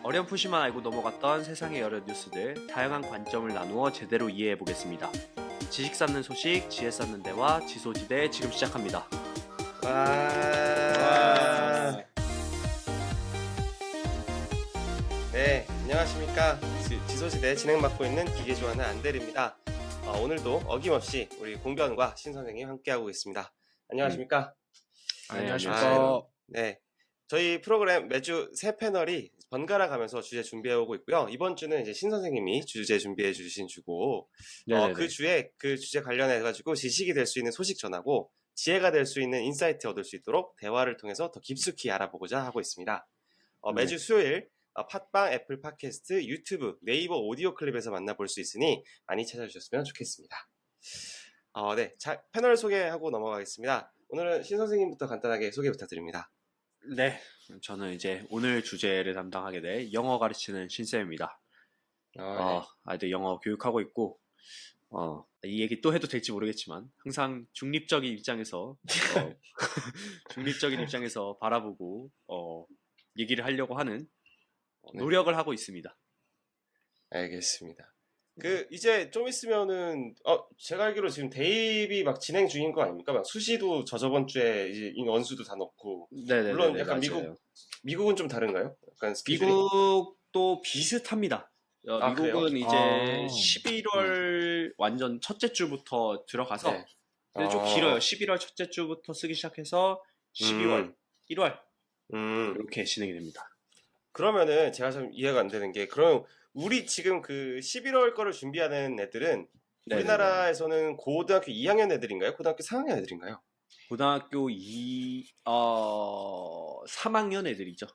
어렴풋이만 알고 넘어갔던 세상의 여러 뉴스들, 다양한 관점을 나누어 제대로 이해해 보겠습니다. 지식 쌓는 소식, 지혜 쌓는 대화, 지소지대 지금 시작합니다. 와. 네, 안녕하십니까. 지소지대 진행 맡고 있는 기계 좋아하는 안델입니다. 오늘도 어김없이 우리 공변과 신 선생님 함께하고 있습니다. 안녕하십니까? 안녕하십니까. 네, 저희 프로그램 매주 새 패널이 번갈아 가면서 주제 준비해오고 있고요. 이번 주는 이제 신 선생님이 주제 준비해 주신 주고, 그 주제 관련해가지고 지식이 될 수 있는 소식 전하고, 지혜가 될 수 있는 인사이트 얻을 수 있도록 대화를 통해서 더 깊숙이 알아보고자 하고 있습니다. 매주 수요일 팟빵, 애플 팟캐스트, 유튜브, 네이버 오디오 클립에서 만나볼 수 있으니 많이 찾아주셨으면 좋겠습니다. 네, 패널 소개하고 넘어가겠습니다. 오늘은 신 선생님부터 간단하게 소개 부탁드립니다. 네, 저는 이제 오늘 주제를 담당하게 될 영어 가르치는 신쌤입니다. 아이들 영어 교육하고 있고, 이 얘기 또 해도 될지 모르겠지만 항상 중립적인 입장에서 중립적인 입장에서 바라보고 얘기를 하려고 하는 노력을 하고 있습니다. 알겠습니다. 이제 좀 있으면은 제가 알기로 지금 대입이 막 진행 중인 거 아닙니까? 막 수시도 저번 주에 이제 원수도 다 넣고. 네네. 물론 약간 맞아요. 미국은 좀 다른가요? 약간 스케줄이? 미국도 비슷합니다. 미국은 그래요? 이제 11월 완전 첫째 주부터 들어가서, 네. 근데 좀 길어요. 11월 첫째 주부터 쓰기 시작해서 12월, 1월 이렇게 진행이 됩니다. 그러면은 제가 좀 이해가 안 되는 게, 그럼 우리 지금 그 11월 거를 준비하는 애들은 네네네. 우리나라에서는 고등학교 2학년 애들인가요? 고등학교 4학년 애들인가요? 고등학교 3학년 애들이죠.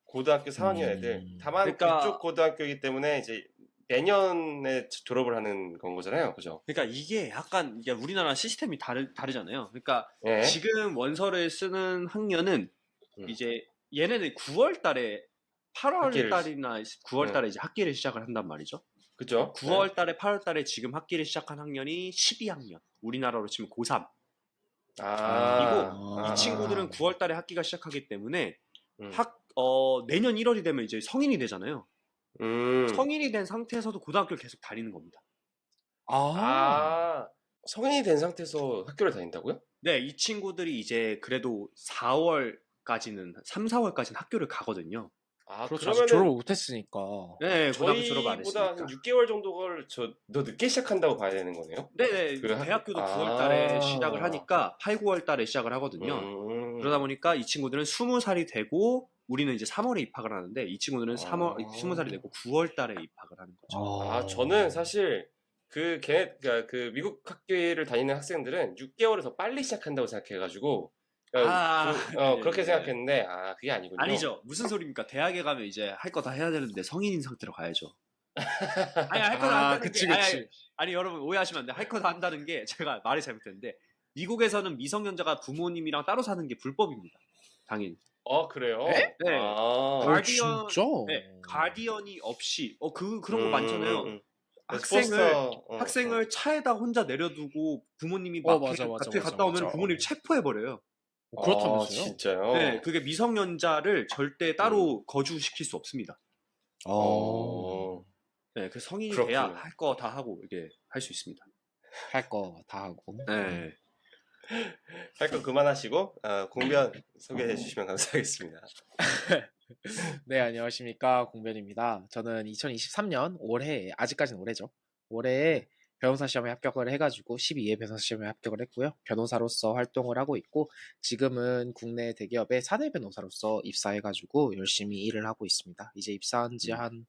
고등학교 4학년 애들. 다만 그러니까- 그쪽 고등학교이기 때문에 이제 내년에 졸업을 하는 건 거잖아요. 그죠? 그러니까 이게 약간 이게 우리나라 시스템이 다르잖아요. 그러니까 예. 지금 원서를 쓰는 학년은 이제 얘네들 9월 달에 8월 달이나 9월 달에 이제 학기를 시작을 한단 말이죠. 그죠? 9월 달에 8월 달에 지금 학기를 시작한 학년이 12학년. 우리나라로 치면 고3. 그리고 이 친구들은 9월 달에 학기가 시작하기 때문에 내년 1월이 되면 이제 성인이 되잖아요. 성인이 된 상태에서도 고등학교를 계속 다니는 겁니다. 성인이 된 상태에서 학교를 다닌다고요? 네, 이 친구들이 이제 그래도 4월까지는 3, 4월까지는 학교를 가거든요. 그렇죠. 아직 졸업을 못했으니까. 네, 고등학교 졸업 안 저희보다 했으니까. 한 6개월 정도를 더 늦게 시작한다고 봐야 되는 거네요? 네네. 대학교도 9월 달에 시작을 하니까 8, 9월 달에 시작을 하거든요. 그러다 보니까 이 친구들은 20살이 되고 우리는 이제 3월에 입학을 하는데 이 친구들은 20살이 되고 9월 달에 입학을 하는 거죠. 저는 사실 그 미국 학교를 다니는 학생들은 6개월을 더 빨리 시작한다고 생각해가지고 그렇게 생각했는데 그게 아니군요. 아니죠. 무슨 소리입니까? 대학에 가면 이제 할 거 다 해야 되는데 성인인 상태로 가야죠. 아니 할 거 다 한다는 그치. 게 아니 여러분 오해하시면 안 돼. 할 거 다 한다는 게 제가 말이 잘못했는데 미국에서는 미성년자가 부모님이랑 따로 사는 게 불법입니다. 당연히. 그래요? 네. 가디언, 진짜? 네, 가디언이 없이 그런 거 많잖아요. 학생을 차에다 혼자 내려두고 부모님이 마트에 갔다 오면 부모님 체포해버려요. 그렇다면서요? 진짜요? 네, 그게 미성년자를 절대 따로 거주시킬 수 없습니다. 네, 그 성인이 돼야 할 거 다 하고 이게 할 수 있습니다. 할 거 다 하고. 네. 할 거 그만하시고 공변 소개해 주시면 감사하겠습니다. 네, 안녕하십니까. 공변입니다. 저는 2023년 아직까지는 올해죠. 올해에 변호사 시험에 합격을 해가지고 12회 변호사 시험에 합격을 했고요. 변호사로서 활동을 하고 있고 지금은 국내 대기업의 사내 변호사로서 입사해가지고 열심히 일을 하고 있습니다. 이제 입사한 지 한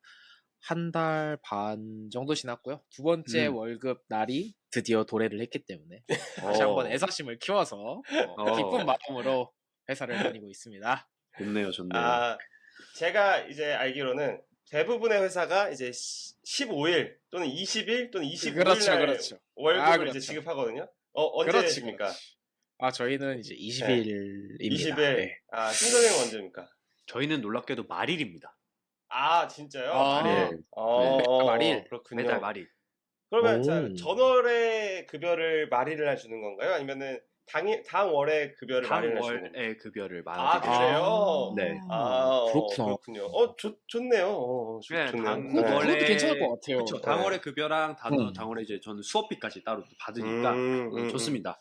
달 반 정도 지났고요. 두 번째 월급 날이 드디어 도래를 했기 때문에 다시 한번 애사심을 키워서 기쁜 마음으로 회사를 다니고 있습니다. 좋네요. 제가 이제 알기로는 대부분의 회사가 이제 15일 또는 20일 또는 25일 날 그렇죠. 월급을 이제 지급하거든요. 언제입니까? 저희는 이제 20일입니다. 20일. 네. 신선생은 언제입니까? 저희는 놀랍게도 말일입니다. 진짜요? 말일. 말일. 그렇군요. 매달 말일. 그러면 전월의 급여를 말일을 주는 건가요? 아니면은 당월에 급여를 마련하시는 겁니다. 당월에 급여를 아, 마련해드리죠. 그래요? 네. 그렇구나. 그렇군요. 좋네요. 네, 좋네요. 당월에 그것도 괜찮을 것 같아요. 그렇죠. 당월에 급여랑 음. 당월에 이제 저는 수업비까지 따로 받으니까 좋습니다.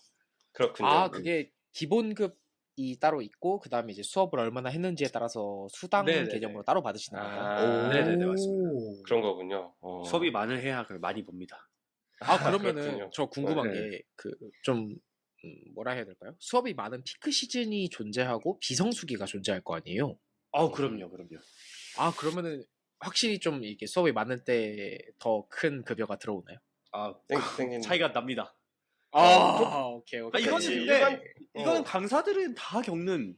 그렇군요. 그게 기본급이 따로 있고 그다음에 이제 수업을 얼마나 했는지에 따라서 수당 네네네. 개념으로 따로 받으시는 건가요? 네네네, 맞습니다. 그런 거군요. 수업이 많을 해야 많이 봅니다. 그러면은 그렇군요. 저 궁금한 네. 게 좀 뭐라 해야 될까요? 수업이 많은 피크 시즌이 존재하고 비성수기가 존재할 거 아니에요? 그럼요. 그러면은 확실히 좀 이게 수업이 많을 때 더 큰 급여가 들어오나요? 땡기는 차이가 납니다. 오케이. 이거는 그렇지, 근데 이거는 어. 강사들은 다 겪는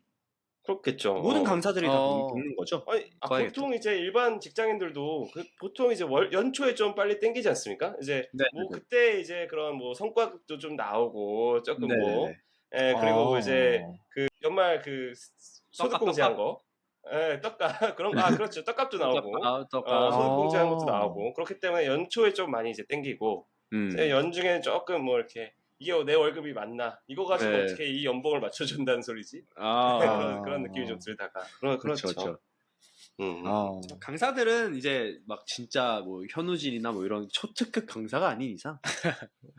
그렇겠죠. 모든 강사들이 다 어. 겪는 거죠. 아니, 써야겠죠. 보통 이제 일반 직장인들도 보통 이제 연초에 좀 빨리 땡기지 않습니까? 이제 네, 뭐 네. 그때 이제 그런 뭐 성과급도 좀 나오고 조금 뭐 네네네. 그리고 이제 그 연말 그 소득 떡값, 공제한 거, 떡값 그런 거, 그렇죠. 떡값도 나오고, 떡값. 소득 공제한 것도 나오고 그렇기 때문에 연초에 좀 많이 이제 땡기고 이제 연중에는 조금 뭐 이렇게 이게 내 월급이 맞나? 이거 가지고 네. 어떻게 이 연봉을 맞춰준다는 소리지? 그런 느낌이 좀 들다가 그렇죠. 강사들은 이제 막 진짜 뭐 현우진이나 뭐 이런 초특급 강사가 아닌 이상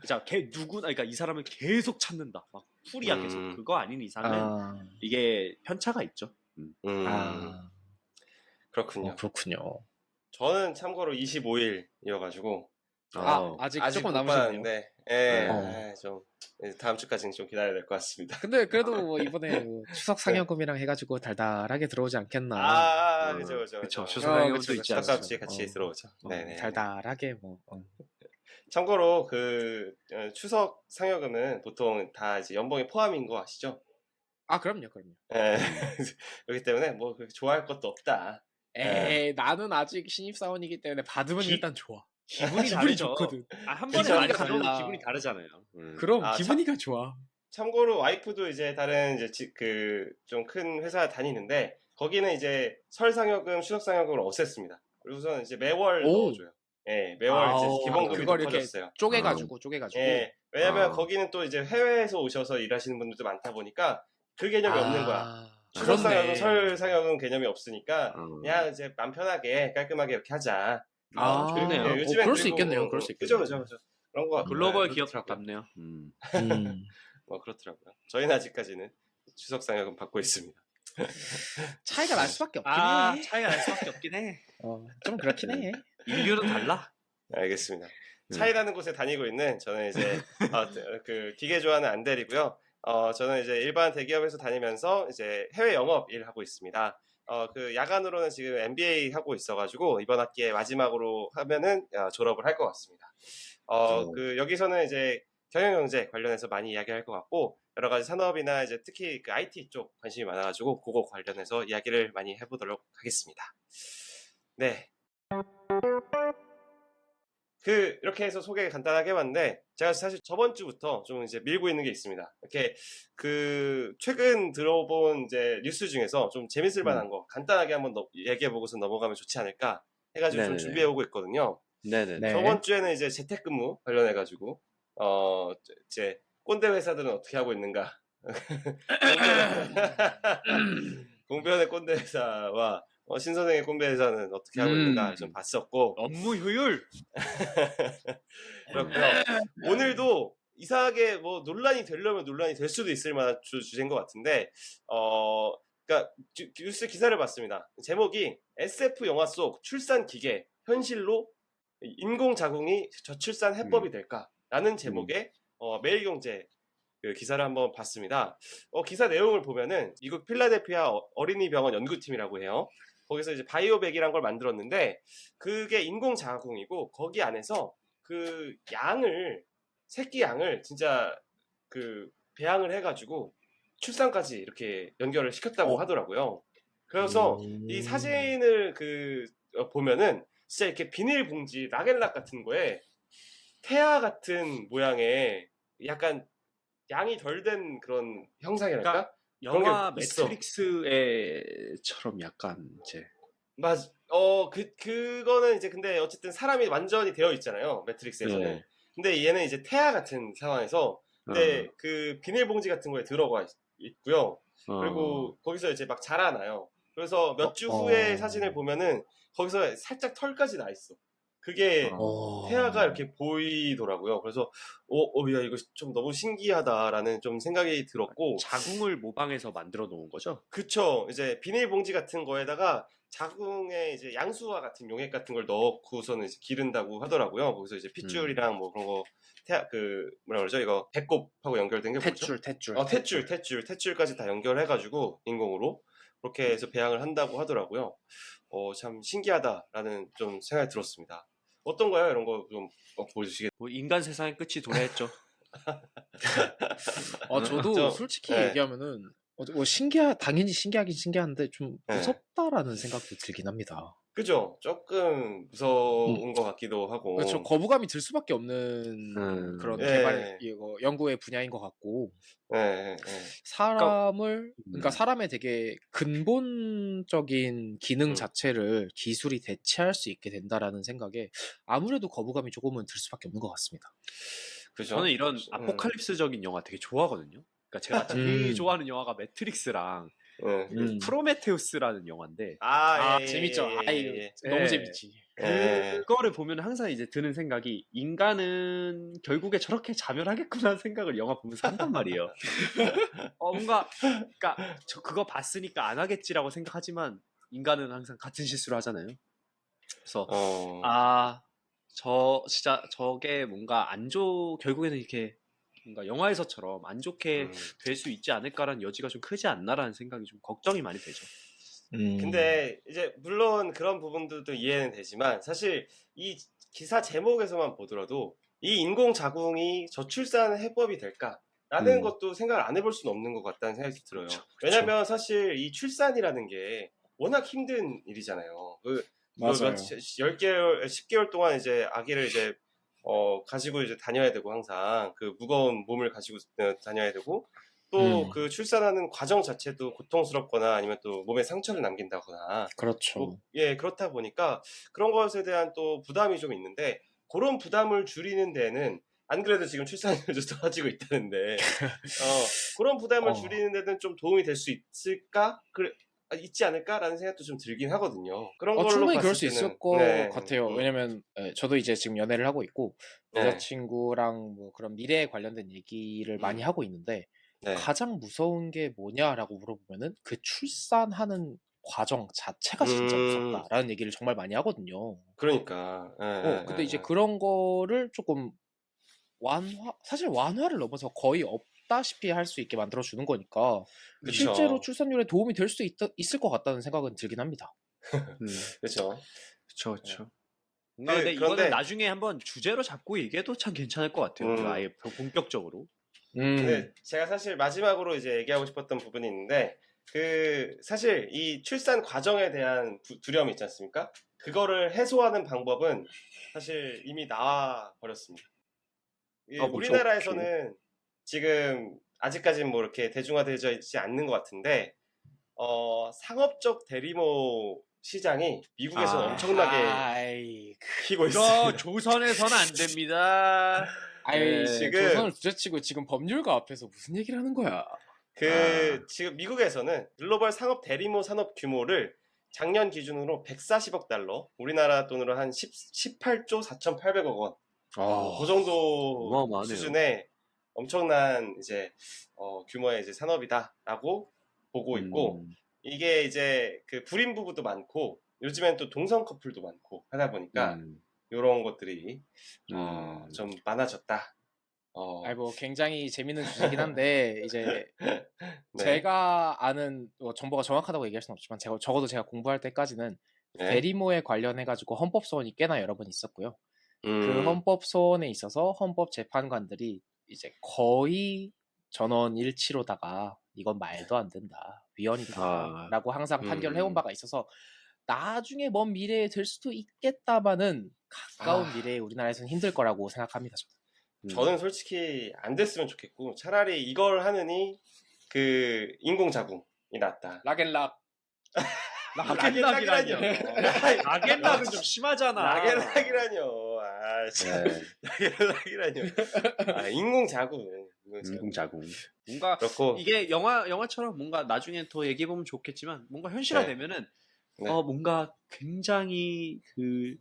진짜 그러니까 이 사람을 계속 찾는다. 막 풀이야 계속. 그거 아닌 이상은 이게 편차가 있죠. 그렇군요. 그렇군요. 저는 참고로 25일이어가지고 아직 아직 조금 못 남으셨네요. 받았는데 좀 다음 주까지는 좀 기다려야 될 것 같습니다. 근데 그래도 뭐 이번에 추석 상여금이랑 해가지고 달달하게 들어오지 않겠나. 그죠. 추석 상여금도 그쵸, 있지 그쵸. 않습니까? 떡값이 같이 들어오죠. 네네. 달달하게 뭐. 참고로 그 추석 상여금은 보통 다 이제 연봉에 포함인 거 아시죠? 그럼요. 예. 그렇기 때문에 뭐 그렇게 좋아할 것도 없다. 에이, 나는 아직 신입사원이기 때문에 받으면 일단 좋아. 기분이 다르죠. 좋거든. 한 번에 기분이 많이 가져오면 달라. 기분이 다르잖아요. 그럼 기분이가 좋아. 참고로 와이프도 이제 다른 이제 그 좀 큰 회사 다니는데 거기는 이제 설 상여금, 추석 상여금을 없앴습니다. 그리고선 이제 매월 넣어줘요. 매월 이제 기본급이 그걸 이렇게 높아졌어요. 쪼개가지고. 왜냐면 거기는 또 이제 해외에서 오셔서 일하시는 분들도 많다 보니까 그 개념이 없는 거야. 추석 상여금, 설 상여금 개념이 없으니까 그냥 이제 맘 편하게 깔끔하게 이렇게 하자. 좋네요. 요즘에 그럴 수 있겠네요. 그죠. 그런 거 글로벌 기업답네요. 뭐 그렇더라고요. 저희는 아직까지는 추석 상여금 받고 있습니다. 차이가 날 수밖에 없긴 해. 차이가 날 수밖에 없긴 해. 좀 그렇긴 해. 인류는 달라. 알겠습니다. 차이라는 곳에 다니고 있는 저는 이제 그 기계 좋아하는 안델이고요. 저는 이제 일반 대기업에서 다니면서 이제 해외 영업 일을 하고 있습니다. 그 야간으로는 지금 MBA 하고 있어가지고 이번 학기에 마지막으로 하면은 졸업을 할 것 같습니다. 그 여기서는 이제 경영경제 관련해서 많이 이야기할 것 같고 여러 가지 산업이나 이제 특히 그 IT 쪽 관심이 많아가지고 그거 관련해서 이야기를 많이 해보도록 하겠습니다. 네. 이렇게 해서 소개 간단하게 해봤는데 제가 사실 저번 주부터 좀 이제 밀고 있는 게 있습니다. 이렇게 그 최근 들어본 이제 뉴스 중에서 좀 재밌을 만한 거 간단하게 한번 얘기해보고서 넘어가면 좋지 않을까 해가지고 좀 준비해오고 있거든요. 네네. 저번 주에는 이제 재택근무 관련해가지고 이제 꼰대 회사들은 어떻게 하고 있는가 공변의 꼰대 회사와 신선생의 꼰대 회사는 어떻게 하고 있는가 좀 봤었고 업무 효율 그렇고요. 오늘도 이상하게 뭐 논란이 되려면 논란이 될 수도 있을 만한 주제인 것 같은데 그러니까 뉴스 기사를 봤습니다. 제목이 SF 영화 속 출산 기계 현실로 인공자궁이 저출산 해법이 될까라는 제목의 매일경제 그 기사를 한번 봤습니다. 기사 내용을 보면은 미국 필라델피아 어린이병원 연구팀이라고 해요. 거기서 이제 바이오백이란 걸 만들었는데 그게 인공자궁이고 거기 안에서 그 새끼 양을 진짜 그 배양을 해가지고 출산까지 이렇게 연결을 시켰다고 하더라고요. 그래서 이 사진을 보면은 진짜 이렇게 비닐봉지 라겔락 같은 거에 태아 같은 모양의 약간 양이 덜 된 그런 형상이랄까? 그러니까 영화 매트릭스처럼 약간 이제 맞아. 그거는 이제 근데 어쨌든 사람이 완전히 되어 있잖아요. 매트릭스에서는. 근데 얘는 이제 태아 같은 상황에서 근데 그 비닐봉지 같은 거에 들어가 있고요. 그리고 거기서 이제 막 자라나요. 그래서 몇 주 후에 사진을 보면은 거기서 살짝 털까지 나 있어. 그게 태아가 이렇게 보이더라고요. 그래서 야 이거 좀 너무 신기하다라는 좀 생각이 들었고. 자궁을 모방해서 만들어 놓은 거죠? 그쵸. 이제 비닐봉지 같은 거에다가 자궁에 이제 양수화 같은 용액 같은 걸 넣고서는 이제 기른다고 하더라고요. 거기서 이제 핏줄이랑 뭐 그런 거 뭐라 그러죠? 이거 배꼽하고 연결된 게 뭐죠? 탯줄까지 다 연결해가지고 인공으로 그렇게 해서 배양을 한다고 하더라고요. 참 신기하다라는 좀 생각이 들었습니다. 어떤가요? 이런 거 좀 보여주시겠어요? 뭐 인간 세상의 끝이 도래했죠. 저도 솔직히 얘기하면은 당연히 신기하긴 신기한데 좀 무섭다라는 생각도 들긴 합니다. 그죠? 조금 무서운 것 같기도 하고. 그렇죠. 거부감이 들 수밖에 없는 그런 연구의 분야인 것 같고. 그러니까 사람의 되게 근본적인 기능 자체를 기술이 대체할 수 있게 된다라는 생각에 아무래도 거부감이 조금은 들 수밖에 없는 것 같습니다. 그죠? 저는 이런 아포칼립스적인 영화 되게 좋아하거든요. 그러니까 제가 제일 좋아하는 영화가 매트릭스랑 프로메테우스라는 영화인데 재밌죠. 너무 재밌지. 그거를 보면 항상 이제 드는 생각이 인간은 결국에 저렇게 자멸하겠구나 생각을 영화 보면서 한단 말이에요. 뭔가 그러니까 저 그거 봤으니까 안 하겠지라고 생각하지만 인간은 항상 같은 실수를 하잖아요. 그래서 진짜 저게 뭔가 결국에는 이렇게 뭔가 영화에서처럼 안 좋게 될 수 있지 않을까라는 여지가 좀 크지 않나라는 생각이 좀 걱정이 많이 되죠. 근데 이제 물론 그런 부분들도 이해는 되지만 사실 이 기사 제목에서만 보더라도 이 인공 자궁이 저출산 해법이 될까라는 것도 생각을 안 해볼 수는 없는 것 같다는 생각이 들어요. 그쵸. 왜냐면 사실 이 출산이라는 게 워낙 힘든 일이잖아요. 맞아요. 10개월, 10개월 동안 이제 아기를 이제 가지고 이제 다녀야 되고 항상 그 무거운 몸을 가지고 다녀야 되고 또 그 출산하는 과정 자체도 고통스럽거나 아니면 또 몸에 상처를 남긴다거나 그렇죠. 그렇다 보니까 그런 것에 대한 또 부담이 좀 있는데 그런 부담을 줄이는 데는 안 그래도 지금 출산율도 떨어지고 있다는데 그런 부담을 줄이는 데는 좀 도움이 될 수 있을까? 있지 않을까라는 생각도 좀 들긴 하거든요. 그런 걸로 충분히 그럴 봤을 수 때는 있을 것 같아요. 왜냐면 저도 이제 지금 연애를 하고 있고 여자친구랑 뭐 그런 미래에 관련된 얘기를 많이 하고 있는데 가장 무서운 게 뭐냐라고 물어보면은 그 출산하는 과정 자체가 진짜 무섭다라는 얘기를 정말 많이 하거든요. 그러니까. 근데 이제 그런 거를 조금 사실 완화를 넘어서 거의 없다시피 할 수 있게 만들어주는 거니까 그쵸. 실제로 출산율에 도움이 될 수 있을 것 같다는 생각은 들긴 합니다. 그렇죠. 그렇죠. 근데 이거는 나중에 한번 주제로 잡고 얘기해도 참 괜찮을 것 같아요. 아예 본격적으로. 근데 제가 사실 마지막으로 이제 얘기하고 싶었던 부분이 있는데 사실 이 출산 과정에 대한 두려움이 있지 않습니까? 그거를 해소하는 방법은 사실 이미 나와 버렸습니다. 우리나라에서는 지금 아직까지는 뭐 이렇게 대중화되어 있지 않는 것 같은데 상업적 대리모 시장이 미국에서 엄청나게 키고 있어요. 조선에서는 안 됩니다. 조선을 둘째치고 지금 법률가 앞에서 무슨 얘기를 하는 거야? 지금 미국에서는 글로벌 상업 대리모 산업 규모를 작년 기준으로 140억 달러, 우리나라 돈으로 한 18조 4,800억 원. 그 정도 어마어마하네요. 수준의 엄청난 이제 규모의 이제 산업이다라고 보고 있고 이게 이제 그 불임 부부도 많고 요즘엔 또 동성 커플도 많고 하다 보니까 이런 것들이 좀 많아졌다. 뭐 굉장히 재밌는 주제긴 한데 이제 제가 아는 정보가 정확하다고 얘기할 수는 없지만 적어도 제가 공부할 때까지는 대리모에 관련해가지고 헌법소원이 꽤나 여러 번 있었고요. 그 헌법소원에 있어서 헌법재판관들이 이제 거의 전원 일치로다가 이건 말도 안 된다, 위헌이다 라고 항상 판결을 해온 바가 있어서 나중에 먼 미래에 될 수도 있겠다마는 가까운 미래에 우리나라에서는 힘들 거라고 생각합니다. 저는 솔직히 안 됐으면 좋겠고 차라리 이걸 하느니 그 인공자궁이 낫다. 락앤락. 락앤락이라뇨. 락앤락은 좀 심하잖아. 락앤락이라뇨. 락앤락이라뇨. 인공자궁. 인공자궁. 뭔가 그렇고 이게 영화처럼 뭔가 나중에 더 얘기해 보면 좋겠지만 뭔가 현실화되면은 네. 뭔가 굉장히 그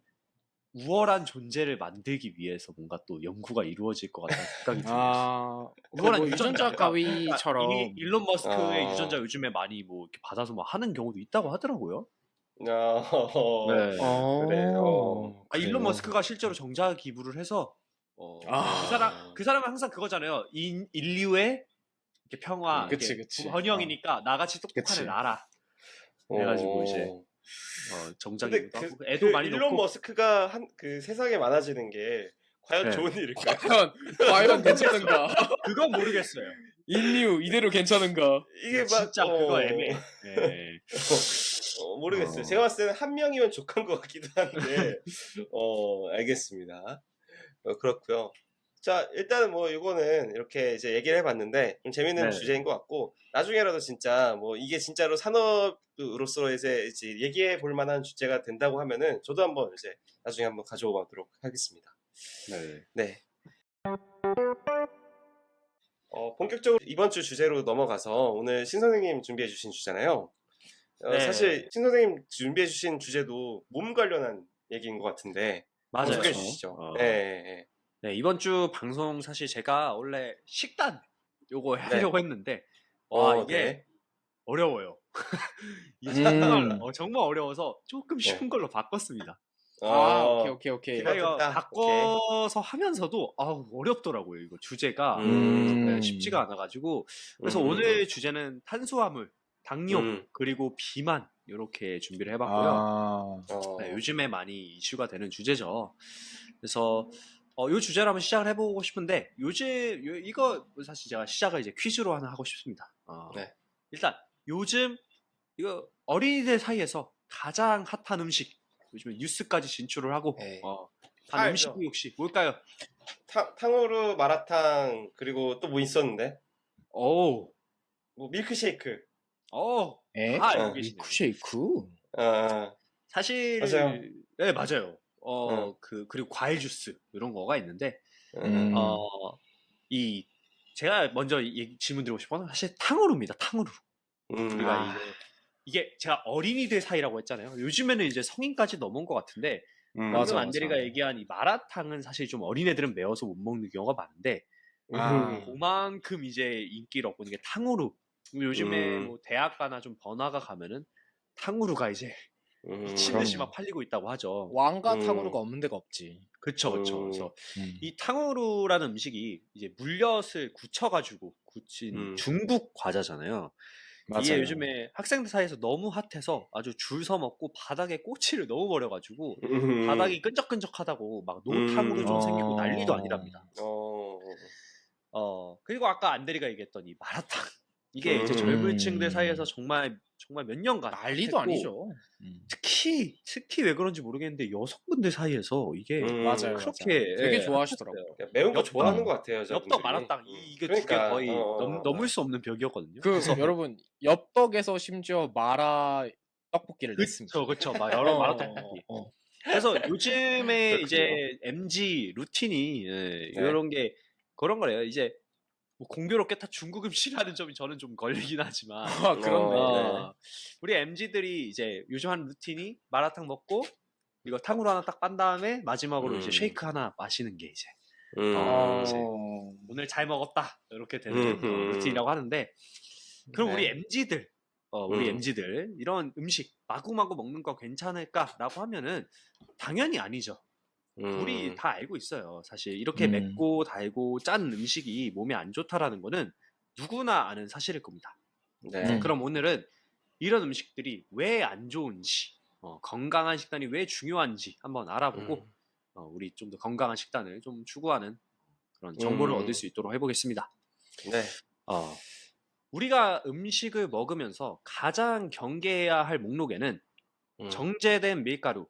우월한 존재를 만들기 위해서 뭔가 또 연구가 이루어질 것 같다는 생각이 들어요. 우월한 뭐 유전자 유전자 가위처럼 일론 머스크의 아. 유전자 요즘에 많이 뭐 이렇게 받아서 뭐 하는 경우도 있다고 하더라고요. 네. 그래요. 일론 머스크가 실제로 정자 기부를 해서 그 사람은 항상 그거잖아요. 인류의 이렇게 평화, 그치. 번영이니까 나같이 똑똑한 그치. 애 낳아라. 그래가지고 이제 정자 근데 기부도 하고 애도 많이 일론 낳고. 머스크가 그 세상에 많아지는 게 과연 네. 좋은 일일까요? 과연 괜찮은가? 그건 모르겠어요. 인류 이대로 괜찮은가? 이게 막 진짜 그거 애매해. 네. 모르겠어요. 제가 봤을 때는 한 명이면 족한 것 같기도 한데 알겠습니다. 그렇고요. 자, 일단은 뭐 이거는 이렇게 이제 얘기를 해봤는데 좀 재밌는 주제인 것 같고 나중에라도 진짜 뭐 이게 진짜로 산업으로서 이제 얘기해 볼 만한 주제가 된다고 하면은 저도 한번 이제 나중에 한번 가져오도록 하겠습니다. 네. 본격적으로 이번 주 주제로 넘어가서 오늘 신 선생님 준비해 주신 주잖아요. 사실 신 선생님 준비해 주신 주제도 몸 관련한 얘기인 것 같은데 맞아요. 소개해 주시죠. 네. 네, 이번 주 방송 사실 제가 원래 식단 요거 하려고 했는데 이게 어려워요. 이게 정말 어려워서 조금 쉬운 걸로 바꿨습니다. 오케이. 이거 바꿔서 하면서도 어렵더라고요. 이거 주제가 쉽지가 않아가지고 그래서 오늘 주제는 탄수화물, 당뇨 그리고 비만 이렇게 준비를 해봤고요. 요즘에 많이 이슈가 되는 주제죠. 그래서 이 주제로 한번 시작을 해보고 싶은데 이거 사실 제가 시작을 이제 퀴즈로 하나 하고 싶습니다. 일단 요즘 이거 어린이들 사이에서 가장 핫한 음식 요즘에 뉴스까지 진출을 하고 한 음식이 혹시 뭘까요? 탕후루, 마라탕 그리고 또 뭐 있었는데? 뭐 밀크쉐이크. 다 알고 계시네요. 밀크쉐이크? 사실 맞아요. 네, 맞아요. 그리고 과일 주스 이런 거가 있는데 제가 먼저 질문 드리고 싶은 건 사실 탕후루입니다. 탕후루. 우리가 이게 제가 어린이들 사이라고 했잖아요. 요즘에는 이제 성인까지 넘어온 것 같은데 방금 안대리가 얘기한 이 마라탕은 사실 좀 어린애들은 매워서 못 먹는 경우가 많은데 그만큼 이제 인기를 얻고 있는 게 탕후루. 요즘에 뭐 대학가나 좀 번화가 가면은 탕후루가 이제 미친 듯이 막 팔리고 있다고 하죠. 왕가 탕후루가 없는 데가 없지. 그쵸. 그래서 이 탕후루라는 음식이 이제 물엿을 굳혀가지고 굳힌 중국 과자잖아요. 이게 요즘에 학생들 사이에서 너무 핫해서 아주 줄 서 먹고 바닥에 꼬치를 너무 버려가지고 바닥이 끈적끈적하다고 막 노탕으로 좀 생기고 난리도 아니랍니다. 그리고 아까 안대리가 얘기했던 이 마라탕 이게 이제 젊은 층들 사이에서 정말 몇 년간 난리도 아니죠. 특히 왜 그런지 모르겠는데 여성분들 사이에서 이게 맞아요. 그렇게 되게 좋아하시더라고요. 매운 거 좋아하는 것 같아요. 엽떡, 마라탕 이게 두 개 거의 넘을 수 없는 벽이었거든요. 그래서 여러분 엽떡에서 심지어 마라 떡볶이를 냈습니다. 그쵸. 여러 마라탕 떡볶이. 그래서 요즘에 이제 MG 루틴이 이런 게 그런 거래요. 이제 뭐 공교롭게 다 중국 음식이라는 점이 저는 좀 걸리긴 하지만 그렇네. 우리 MG들이 이제 요즘 하는 루틴이 마라탕 먹고 이거 탕후루 하나 딱 빤 다음에 마지막으로 이제 쉐이크 하나 마시는 게 이제 이제 오늘 잘 먹었다 이렇게 되는 루틴이라고 하는데 그럼 우리 MG들 이런 음식 마구마구 먹는 거 괜찮을까라고 하면은 당연히 아니죠. 우리 다 알고 있어요. 사실 이렇게 맵고 달고 짠 음식이 몸에 안 좋다라는 거는 누구나 아는 사실일 겁니다. 그럼 오늘은 이런 음식들이 왜 안 좋은지, 건강한 식단이 왜 중요한지 한번 알아보고 우리 좀 더 건강한 식단을 좀 추구하는 그런 정보를 얻을 수 있도록 해보겠습니다. 우리가 음식을 먹으면서 가장 경계해야 할 목록에는 정제된 밀가루,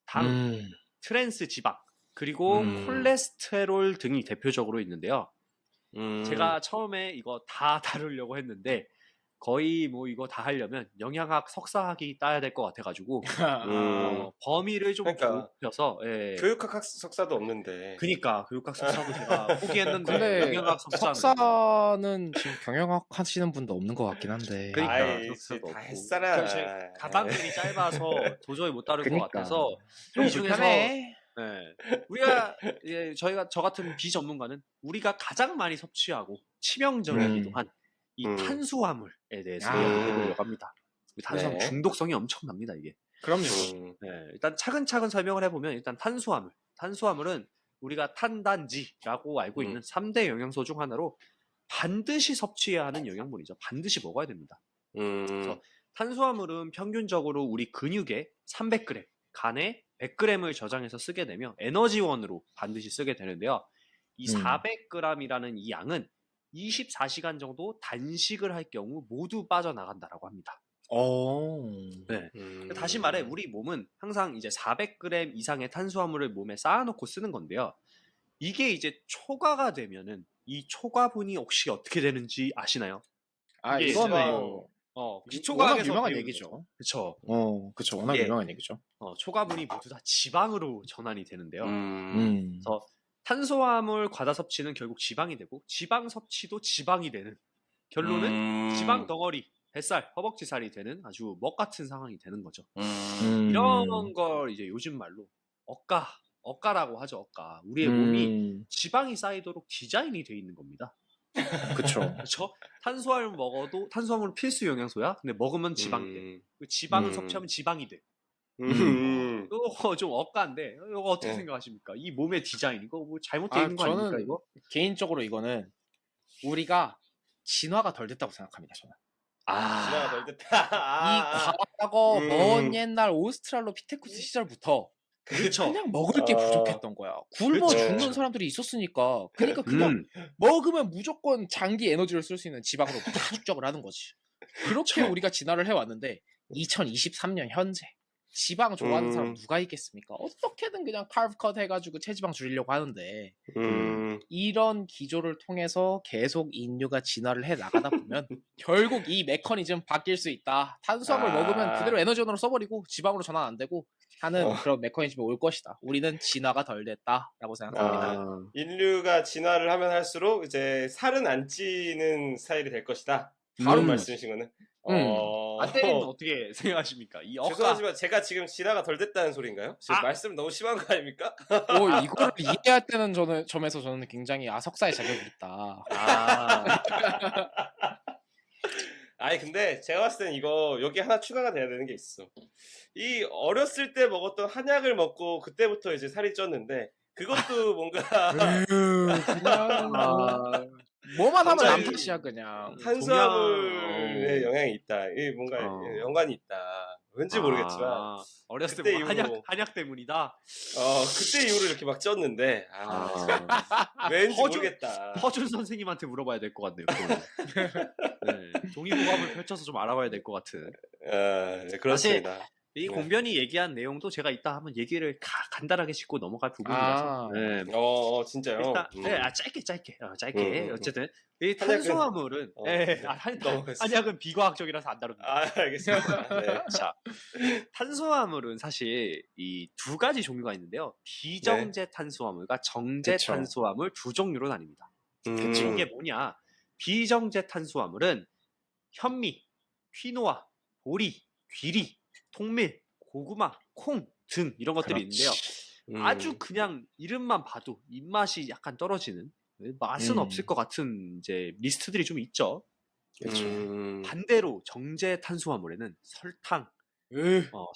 당, 트랜스 지방, 그리고 콜레스테롤 등이 대표적으로 있는데요. 제가 처음에 이거 다 다루려고 했는데 거의 뭐 이거 다 하려면 영양학 석사학위 따야 될 것 같아가지고 범위를 좀 그러니까 좁혀서 예. 교육학 석사도 없는데. 그니까 교육학 석사도 제가 포기했는데 근데 영양학 석사는 석사는 지금 경영학 하시는 분도 없는 것 같긴 한데. 그러니까 아이, 석사도 다 없고. 했잖아. 저희 가방들이 짧아서 도저히 못 다룰 것 그러니까. 같아서 좀 이 중에서 불편해. 우리가 저 같은 비전문가는 우리가 가장 많이 섭취하고 치명적이기도 한 이 탄수화물에 대해서 해보려고 합니다. 탄수화물 네. 중독성이 엄청납니다 이게. 그럼요. 일단 차근차근 설명을 해보면 일단 탄수화물은 우리가 탄단지라고 알고 있는 3대 영양소 중 하나로 반드시 섭취해야 하는 영양분이죠. 반드시 먹어야 됩니다. 그래서 탄수화물은 평균적으로 우리 근육에 300g, 간에 100g을 저장해서 쓰게 되며 에너지원으로 반드시 쓰게 되는데요. 이 400g이라는 이 양은 24시간 정도 단식을 할 경우 모두 빠져나간다라고 합니다. 네. 다시 말해 우리 몸은 항상 이제 400g 이상의 탄수화물을 몸에 쌓아놓고 쓰는 건데요. 이게 이제 초과가 되면은 이 초과분이 혹시 어떻게 되는지 아시나요? 이게 이거는 워낙 유명한 얘기죠. 그렇죠. 그렇죠. 워낙 유명한 얘기죠. 초과분이 모두 다 지방으로 전환이 되는데요. 그래서 탄수화물 과다 섭취는 결국 지방이 되고 지방 섭취도 지방이 되는 결론은 지방 덩어리, 뱃살, 허벅지살이 되는 아주 먹 같은 상황이 되는 거죠. 이런 걸 이제 요즘 말로 억가라고 하죠. 억가. 우리의 몸이 지방이 쌓이도록 디자인이 돼 있는 겁니다. 그렇죠. 그렇죠? 탄수화물은 필수 영양소야. 근데 먹으면 지방이 돼. 지방을 섭취하면 지방이 돼. 이거 좀 억가인데 이거 어떻게 생각하십니까? 이 몸의 디자인 이거 뭐 잘못되어 있는 거 아닙니까 저는 이거? 개인적으로 이거는 우리가 진화가 덜 됐다고 생각합니다. 저는. 진화가 덜 됐다. 이 과거 먼 옛날 오스트랄로피테쿠스 시절부터 그렇죠. 그냥 먹을 게 부족했던 거야. 굶어 그쵸. 죽는 사람들이 있었으니까. 그러니까 그냥 먹으면 무조건 장기 에너지를 쓸 수 있는 지방으로 다 축적을 하는 거지. 그렇게 우리가 진화를 해왔는데 2023년 현재 지방 좋아하는 사람 누가 있겠습니까? 어떻게든 그냥 카브 컷 해가지고 체지방 줄이려고 하는데 이런 기조를 통해서 계속 인류가 진화를 해 나가다 보면 결국 이 메커니즘 바뀔 수 있다. 탄수화물 먹으면 그대로 에너지원으로 써버리고 지방으로 전환 안 되고 하는 그런 메커니즘이 올 것이다. 우리는 진화가 덜 됐다라고 생각합니다. 인류가 진화를 하면 할수록 이제 살은 안 찌는 스타일이 될 것이다. 바로 말씀이신 거는. 안때리는 어떻게 생각하십니까? 이 억가. 죄송하지만 제가 지금 진화가 덜 됐다는 소리인가요? 지금 말씀 너무 심한 거 아닙니까? 이거를 이해할 때는 점에서 저는 굉장히 석사의 자격이 있다. 아니 근데 제가 봤을 땐 이거 여기 하나 추가가 돼야 되는 게 있어. 이 어렸을 때 먹었던 한약을 먹고 그때부터 이제 살이 쪘는데 그것도 뭔가 그냥 뭐만 하면 남 탓이야 그냥. 탄수화물의 영향이 있다. 이 뭔가 연관이 있다. 왠지 모르겠지만 어렸을 때 한약 때문이다. 그때 이후로 이렇게 막 쪘는데 왠지 모르겠다. 허준 선생님한테 물어봐야 될 것 같네요. 네, 동의보감을 펼쳐서 좀 알아봐야 될 것 같은. 네, 그렇습니다. 이 공변이 얘기한 내용도 제가 이따 한번 얘기를 간단하게 짚고 넘어갈 부분이라서. 네. 진짜요? 일단 짧게. 어쨌든 이 탄수화물은 한약은 비과학적이라서 안 다룹니다. 알겠습니다. 네. 자, 탄수화물은 사실 이 두 가지 종류가 있는데요. 비정제 탄수화물과 정제 탄수화물 두 종류로 나뉩니다. 이게 뭐냐? 비정제 탄수화물은 현미, 퀴노아, 보리, 귀리, 통밀, 고구마, 콩 등 이런 것들이 있는데요. 아주 그냥 이름만 봐도 입맛이 약간 떨어지는 맛은 없을 것 같은 이제 리스트들이 좀 있죠. 반대로 정제 탄수화물에는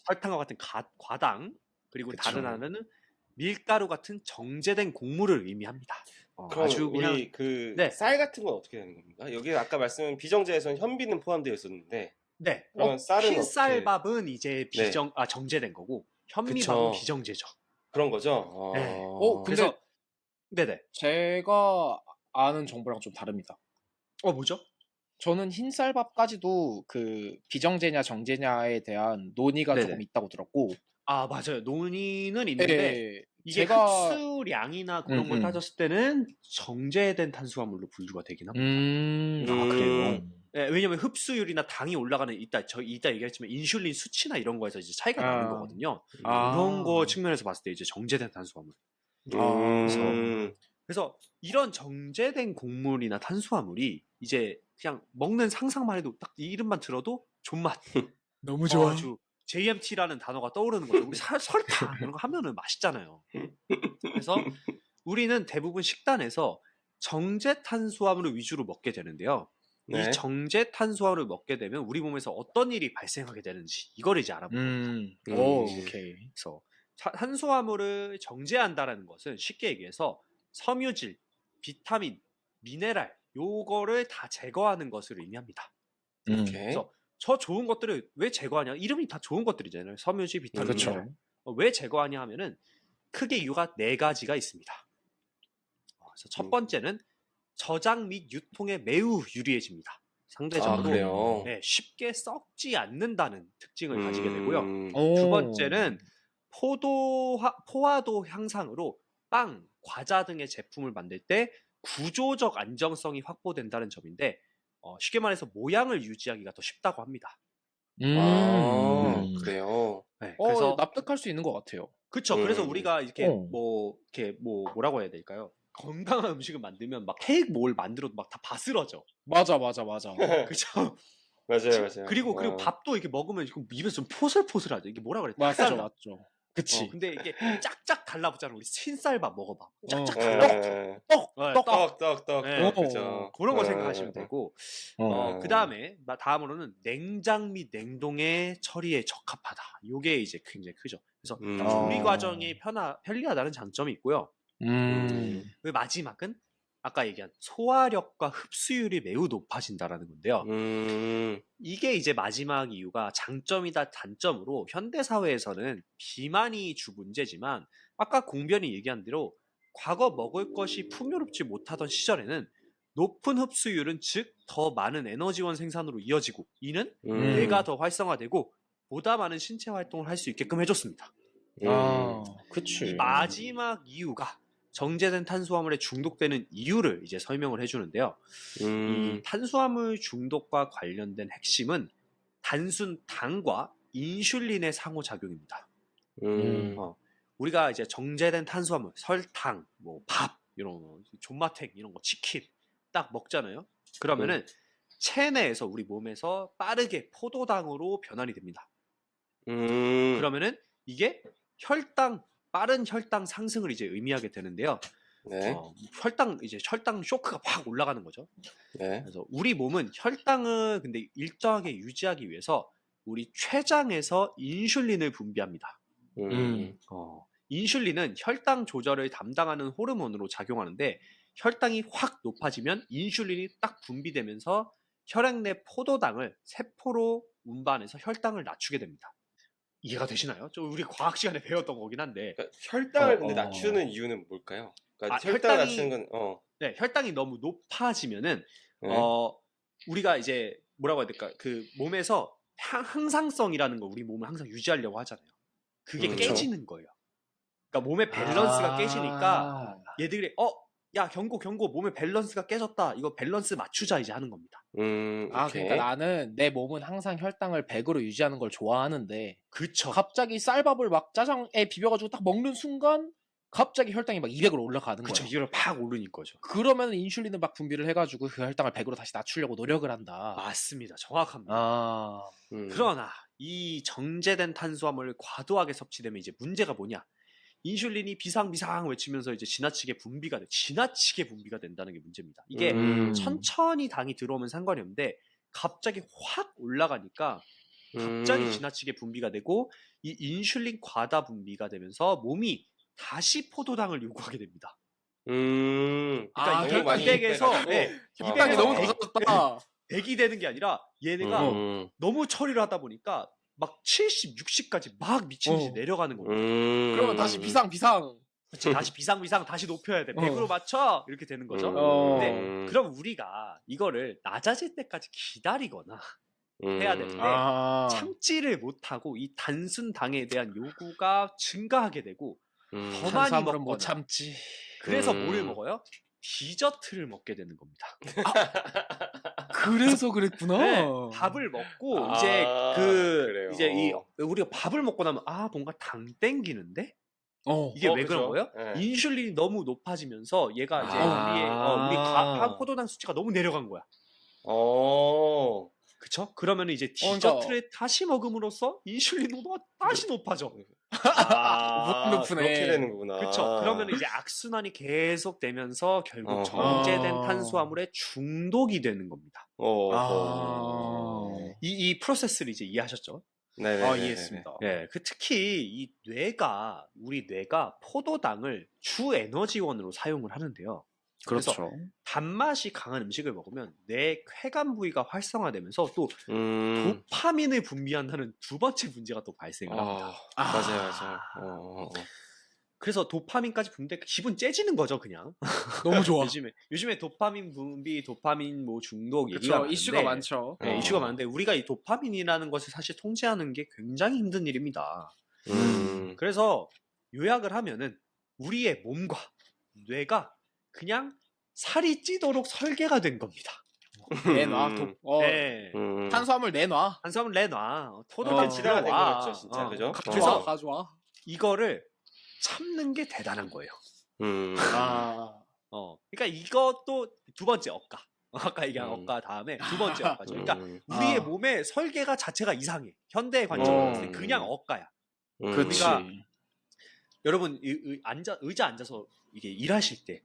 설탕과 같은 과당 그리고 다른 하나는 밀가루 같은 정제된 곡물을 의미합니다. 그럼 아주 그냥 우리 쌀 같은 건 어떻게 되는 겁니까? 여기 아까 말씀은 비정제에서는 현미는 포함되어 있었는데 네. 그러면 쌀은 흰쌀밥은 이제 정제된 거고 현미밥은 비정제죠. 그런 거죠. 네. 근데 그래서 네네. 제가 아는 정보랑 좀 다릅니다. 뭐죠? 저는 흰쌀밥까지도 그 비정제냐 정제냐에 대한 논의가 조금 있다고 들었고. 맞아요. 논의는 있는데 이게 흡수량이나 그런 걸 따졌을 때는 정제된 탄수화물로 분류가 되긴 합니다. 그래요. 예, 왜냐면 흡수율이나 당이 올라가는 이따 얘기했지만 인슐린 수치나 이런 거에서 이제 차이가 나는 거거든요. 그런 거 측면에서 봤을 때 이제 정제된 탄수화물. 그래서 이런 정제된 곡물이나 탄수화물이 이제 그냥 먹는 상상만 해도 딱 이 이름만 들어도 존맛. 너무 아주 JMT라는 단어가 떠오르는 거죠. 우리 설탕 이런 거 하면은 맛있잖아요. 그래서 우리는 대부분 식단에서 정제 탄수화물을 위주로 먹게 되는데요. 네. 이 정제 탄수화물을 먹게 되면 우리 몸에서 어떤 일이 발생하게 되는지 이거를 이제 알아보는 겁니다. 오케이. 그래서 탄수화물을 정제한다라는 것은 쉽게 얘기해서 섬유질, 비타민, 미네랄 요거를 다 제거하는 것을 의미합니다. 오케이. 그래서 저 좋은 것들을 왜 제거하냐? 이름이 다 좋은 것들이잖아요. 섬유질, 비타민, 그렇죠. 미네랄. 왜 제거하냐 하면은 크게 이유가 4가지가 있습니다. 그래서 첫 번째는 저장 및 유통에 매우 유리해집니다. 상대적으로 그래요? 네, 쉽게 썩지 않는다는 특징을 가지게 되고요. 오. 두 번째는 포화도 향상으로 빵, 과자 등의 제품을 만들 때 구조적 안정성이 확보된다는 점인데 쉽게 말해서 모양을 유지하기가 더 쉽다고 합니다. 그래요? 네, 그래서 납득할 수 있는 것 같아요. 그렇죠. 그래서 우리가 이렇게 뭐라고 해야 될까요? 건강한 음식을 만들면 막 케이크 뭘 만들어도 막 다 바스러져. 맞아. 그렇죠. 맞아요. 그리고 밥도 이렇게 먹으면 입에서 좀 포슬포슬하죠. 이게 뭐라 그래? 맞죠. 그치. 근데 이게 짝짝 달라붙잖아. 우리 흰쌀밥 먹어봐. 짝짝 네. 달라붙어. 떡. 네. 그죠. 그런 거 생각하시면 되고. 그 다음에 다음으로는 냉장 및 냉동의 처리에 적합하다. 요게 이제 굉장히 크죠. 그래서 조리 과정이 편리하다는 장점이 있고요. 그 마지막은 아까 얘기한 소화력과 흡수율이 매우 높아진다라는 건데요. 이게 이제 마지막 이유가 장점이다 단점으로 현대 사회에서는 비만이 주 문제지만 아까 공변이 얘기한 대로 과거 먹을 것이 풍요롭지 못하던 시절에는 높은 흡수율은 즉 더 많은 에너지원 생산으로 이어지고 이는 뇌가 더 활성화되고 보다 많은 신체 활동을 할 수 있게끔 해줬습니다. 그치. 이 마지막 이유가 정제된 탄수화물에 중독되는 이유를 이제 설명을 해주는데요. 이 탄수화물 중독과 관련된 핵심은 단순 당과 인슐린의 상호작용입니다. 우리가 이제 정제된 탄수화물, 설탕, 뭐 밥, 이런 거, 존맛탱 이런 거, 치킨 딱 먹잖아요. 그러면은 체내에서 우리 몸에서 빠르게 포도당으로 변환이 됩니다. 그러면은 이게 빠른 혈당 상승을 이제 의미하게 되는데요. 네. 혈당 쇼크가 확 올라가는 거죠. 네. 그래서 우리 몸은 혈당을 근데 일정하게 유지하기 위해서 우리 췌장에서 인슐린을 분비합니다. 인슐린은 혈당 조절을 담당하는 호르몬으로 작용하는데 혈당이 확 높아지면 인슐린이 딱 분비되면서 혈액 내 포도당을 세포로 운반해서 혈당을 낮추게 됩니다. 이해가 되시나요? 우리 과학 시간에 배웠던 거긴 한데. 그러니까 혈당을 근데 낮추는 이유는 뭘까요? 그러니까 혈당을 낮추는 건 네, 혈당이 너무 높아지면은 네. 우리가 이제 뭐라고 해야 될까? 그 몸에서 항상성이라는 거 우리 몸을 항상 유지하려고 하잖아요. 그게 깨지는 거예요. 그러니까 몸의 밸런스가 깨지니까 얘들이 야 경고 몸의 밸런스가 깨졌다. 이거 밸런스 맞추자 이제 하는 겁니다. 그러니까 나는 내 몸은 항상 혈당을 100으로 유지하는 걸 좋아하는데 그쵸. 갑자기 쌀밥을 막 짜장에 비벼가지고 딱 먹는 순간 갑자기 혈당이 막 200으로 올라가는 거야. 그쵸. 이걸 팍 오르는 거죠. 그러면 인슐린을 막 분비를 해가지고 그 혈당을 100으로 다시 낮추려고 노력을 한다. 맞습니다. 정확합니다. 그러나 이 정제된 탄수화물을 과도하게 섭취되면 이제 문제가 뭐냐? 인슐린이 비상 외치면서 이제 지나치게 분비가 된다는 게 문제입니다. 이게 천천히 당이 들어오면 상관이 없는데 갑자기 확 올라가니까 갑자기 지나치게 분비가 되고 이 인슐린 과다 분비가 되면서 몸이 다시 포도당을 요구하게 됩니다. 그러니까 너무 많이 200에서 혈당이 너무 높아졌다. 100이 되는 게 아니라 얘네가 너무 처리를 하다 보니까 막 70, 60까지 막 미친 듯이 내려가는 겁니다. 그러면 다시 비상. 그치, 다시 비상 다시 높여야 돼. 100으로 맞춰 이렇게 되는 거죠. 근데 그럼 우리가 이거를 낮아질 때까지 기다리거나 해야 되는데 참지를 못하고 이 단순 당에 대한 요구가 증가하게 되고 더 많이 탄수화물은 먹거나 못 참지. 그래서 뭐를 먹어요? 디저트를 먹게 되는 겁니다. 그래서 그랬구나. 네, 밥을 먹고 그래요. 이제 우리가 밥을 먹고 나면 뭔가 당 땡기는데 이게 왜 그죠? 그런 거예요? 네. 인슐린이 너무 높아지면서 얘가 이제 포도당 수치가 너무 내려간 거야. 그쵸? 그러면 이제 디저트를 다시 먹음으로써 인슐린 농도가 다시 높아져. 높으네. 그렇게 되는 거구나. 그쵸? 그러면 이제 악순환이 계속 되면서 결국 정제된 탄수화물에 중독이 되는 겁니다. 이 프로세스를 이제 이해하셨죠? 네. 이해했습니다. 네, 특히 우리 뇌가 포도당을 주 에너지원으로 사용을 하는데요. 그래서 그렇죠. 단맛이 강한 음식을 먹으면 뇌 쾌감 부위가 활성화되면서 또 도파민을 분비한다는 두 번째 문제가 또 발생을 합니다. 맞아요. 그래서 도파민까지 분비되니까 기분 째지는 거죠, 그냥. 너무 좋아. 요즘에 도파민 분비, 도파민 중독 얘기가 그렇죠. 많은데, 이슈가 많죠. 네, 이슈가 많은데 우리가 이 도파민이라는 것을 사실 통제하는 게 굉장히 힘든 일입니다. 그래서 요약을 하면은 우리의 몸과 뇌가 그냥 살이 찌도록 설계가 된 겁니다. 내놔. 네. 탄수화물 내놔. 탄수화물 내놔. 포도당 포도당 지대가 된 들어와. 거겠죠, 진짜. 그죠? 그래서 가져와. 이거를 참는 게 대단한 거예요. 그러니까 이것도 두 번째 억까. 아까 얘기한 억까 다음에 두 번째 억까죠. 그러니까 우리의 몸의 설계가 자체가 이상해. 현대의 관점으로 봤을 때 그냥 억까야. 그러니까 여러분 의자 앉아서 이게 일하실 때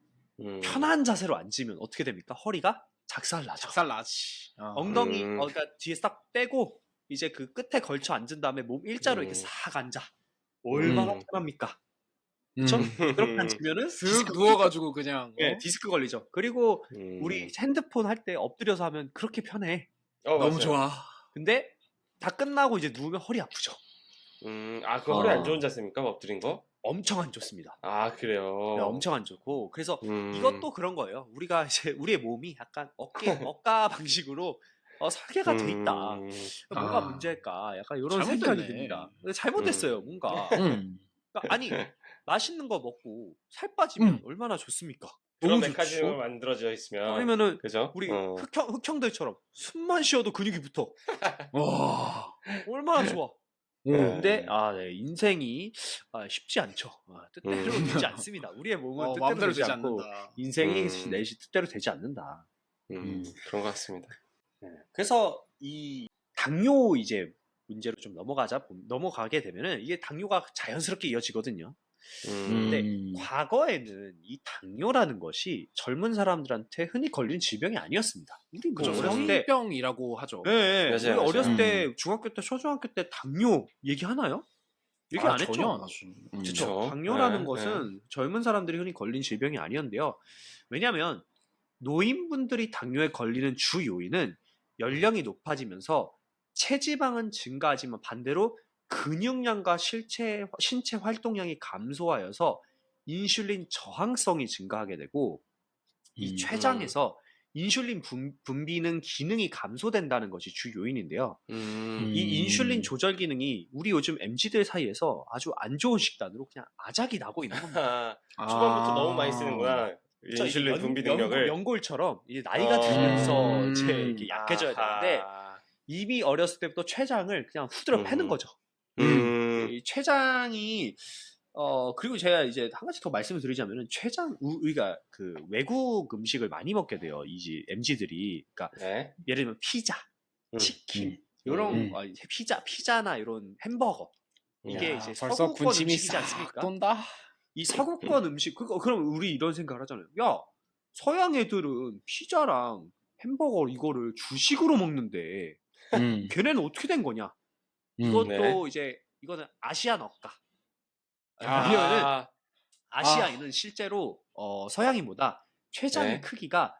편한 자세로 앉으면 어떻게 됩니까? 허리가 작살나죠. 작살나지. 엉덩이 그러니까 뒤에 싹 빼고 이제 그 끝에 걸쳐 앉은 다음에 몸 일자로 이렇게 싹 앉아. 얼마나 편합니까? 그렇죠? 그렇게 앉으면은 슥 누워가지고 그냥 디스크 걸리죠. 그리고 우리 핸드폰 할 때 엎드려서 하면 그렇게 편해. 너무 좋아. 근데 다 끝나고 이제 누우면 허리 아프죠. 그거 허리 안 좋은 자세입니까? 엎드린 거? 엄청 안 좋습니다. 그래요. 네, 엄청 안 좋고 그래서 이것도 그런 거예요. 우리가 이제 우리의 몸이 약간 억까 방식으로 설계가 돼 있다. 뭐가 문제일까? 약간 이런 생각이 듭니다. 잘못됐어요, 뭔가. 그러니까 아니 맛있는 거 먹고 살 빠지면 얼마나 좋습니까? 그런 메커니즘을 만들어져 있으면 아니면은 그죠? 우리 흑형들처럼 숨만 쉬어도 근육이 붙어. 와 얼마나 좋아. 근데 인생이 쉽지 않죠. 뜻대로 되지 않습니다. 우리의 몸은 뜻대로 되지 않고 인생이 내 뜻대로 되지 않는다. 그런 것 같습니다. 그래서 이 당뇨 이제 문제로 좀 넘어가게 되면은 이게 당뇨가 자연스럽게 이어지거든요. 근데 과거에는 이 당뇨라는 것이 젊은 사람들한테 흔히 걸리는 질병이 아니었습니다. 우리 뭐 어렸을 때 성병이라고 하죠. 네, 맞아요. 우리 어렸을 때 중학교 때 초중학교 때 당뇨 얘기하나요? 얘기 안 했죠. 전혀 안 하죠. 그렇죠. 당뇨라는 것은 젊은 사람들이 흔히 걸린 질병이 아니었는데요. 왜냐하면 노인분들이 당뇨에 걸리는 주 요인은 연령이 높아지면서 체지방은 증가하지만 반대로 근육량과 신체 활동량이 감소하여서 인슐린 저항성이 증가하게 되고 이 췌장에서 인슐린 분비는 기능이 감소된다는 것이 주 요인인데요. 이 인슐린 조절 기능이 우리 요즘 MZ들 사이에서 아주 안 좋은 식단으로 그냥 아작이 나고 있는 겁니다. 초반부터 너무 많이 쓰는구나. 인슐린 분비 능력을 연골처럼 이제 나이가 들면서 이제 이렇게 약해져야 되는데 이미 어렸을 때부터 췌장을 그냥 후드려 패는 거죠. 이 췌장이 그리고 제가 이제 한 가지 더 말씀을 드리자면은 우리가 그 외국 음식을 많이 먹게 돼요. 이제 MZ들이 그러니까 예를 들면 피자, 치킨 이런 피자나 이런 햄버거 이게 이제 서구권 음식이지 않습니까? 돈다. 이 서구권 음식 그럼 우리 이런 생각을 하잖아요. 야 서양 애들은 피자랑 햄버거 이거를 주식으로 먹는데 걔네는 어떻게 된 거냐? 이것도 이제 이거는 아시안 억까. 왜냐면은 아시아인은 실제로 서양인보다 췌장의 크기가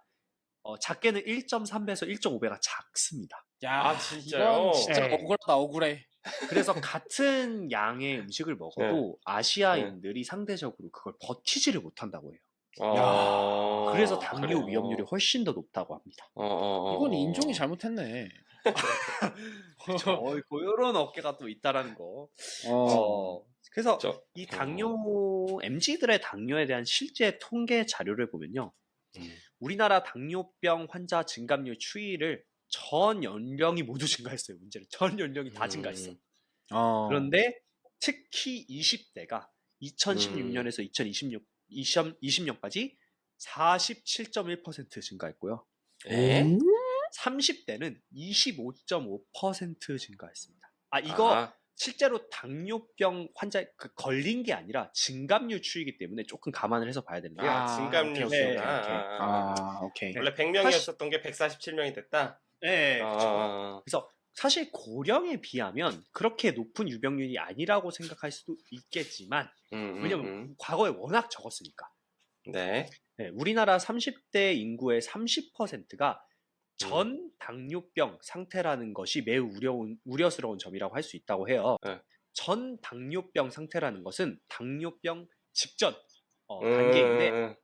작게는 1.3배에서 1.5배가 작습니다. 진짜요? 이건 진짜 억울하다, 억울해. 그래서 같은 양의 음식을 먹어도 아시아인들이 상대적으로 그걸 버티지를 못한다고 해요. 그래서 당뇨 위험률이 훨씬 더 높다고 합니다. 이건 인종이 잘못했네. 이런 어깨가 또 있다라는 거. 그래서 이 MZ들의 당뇨에 대한 실제 통계 자료를 보면요. 우리나라 당뇨병 환자 증감률 추이를 전 연령이 모두 증가했어요. 문제는 전 연령이 다 증가했어. 그런데 특히 20대가 2016년에서 2020년까지 47.1% 증가했고요. 네. 30대는 25.5% 증가했습니다. 이거 실제로 당뇨병 환자 걸린 게 아니라 증감률 추이기 때문에 조금 감안을 해서 봐야 되는데요. 증감률 추이구나. 오케이. 원래 100명이었었던 게 147명이 됐다. 네, 그렇죠. 그래서 사실 고령에 비하면 그렇게 높은 유병률이 아니라고 생각할 수도 있겠지만 왜냐면 과거에 워낙 적었으니까. 네, 우리나라 30대 인구의 30%가 전 당뇨병 상태라는 것이 매우 우려스러운 점이라고 할 수 있다고 해요. 전 당뇨병 상태라는 것은 당뇨병 직전 단계인데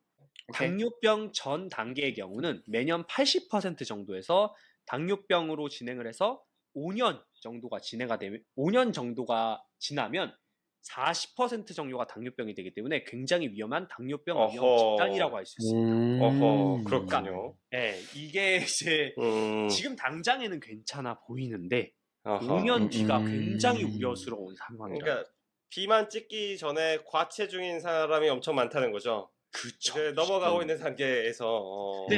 당뇨병 전 단계의 경우는 매년 80% 정도에서 당뇨병으로 진행을 해서 5년 정도가 지나면 40% 정도가 당뇨병이 되기 때문에 굉장히 위험한 당뇨병 위험 집단이라고 할 수 있습니다. 그렇군요. 네, 이게 이제 지금 당장에는 괜찮아 보이는데 5년 뒤가 굉장히 우려스러운 상황이라. 그러니까 비만 찍기 전에 과체중인 사람이 엄청 많다는 거죠. 그렇죠. 넘어가고 있는 단계에서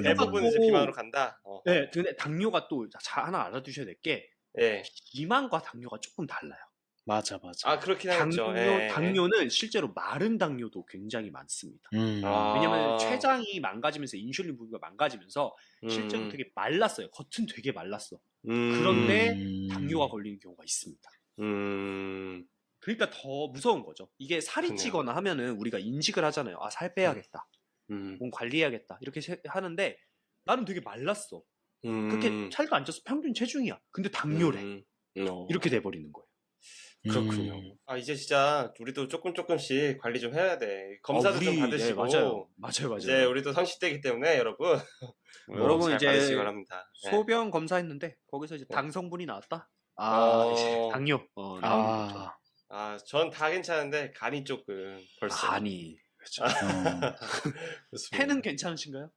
대부분 이제 비만으로 간다. 네, 근데 당뇨가 또 하나 알아두셔야 될 게 비만과 당뇨가 조금 달라요. 맞아. 그렇긴 하죠. 당뇨는 실제로 마른 당뇨도 굉장히 많습니다. 왜냐면 췌장이 망가지면서 인슐린 부비가 망가지면서 실제로 되게 말랐어요. 겉은 되게 말랐어. 그런데 당뇨가 걸리는 경우가 있습니다. 그러니까 더 무서운 거죠. 이게 살이 찌거나 하면은 우리가 인식을 하잖아요. 살 빼야겠다. 몸 관리해야겠다. 이렇게 하는데 나는 되게 말랐어. 그렇게 살도 안 쪄서 평균 체중이야. 근데 당뇨래. 이렇게 돼버리는 거예요. 그렇군요. 이제 진짜 우리도 조금씩 관리 좀 해야 돼. 검사도 좀 받으시고. 맞아요. 이제 우리도 30대이기 때문에 여러분. 여러분 이제 받으시기 바랍니다. 소변 검사했는데 거기서 이제 당 성분이 나왔다. 당뇨. 전 다 괜찮은데 간이 조금 벌써. 간이. 그렇죠. 폐는 괜찮으신가요?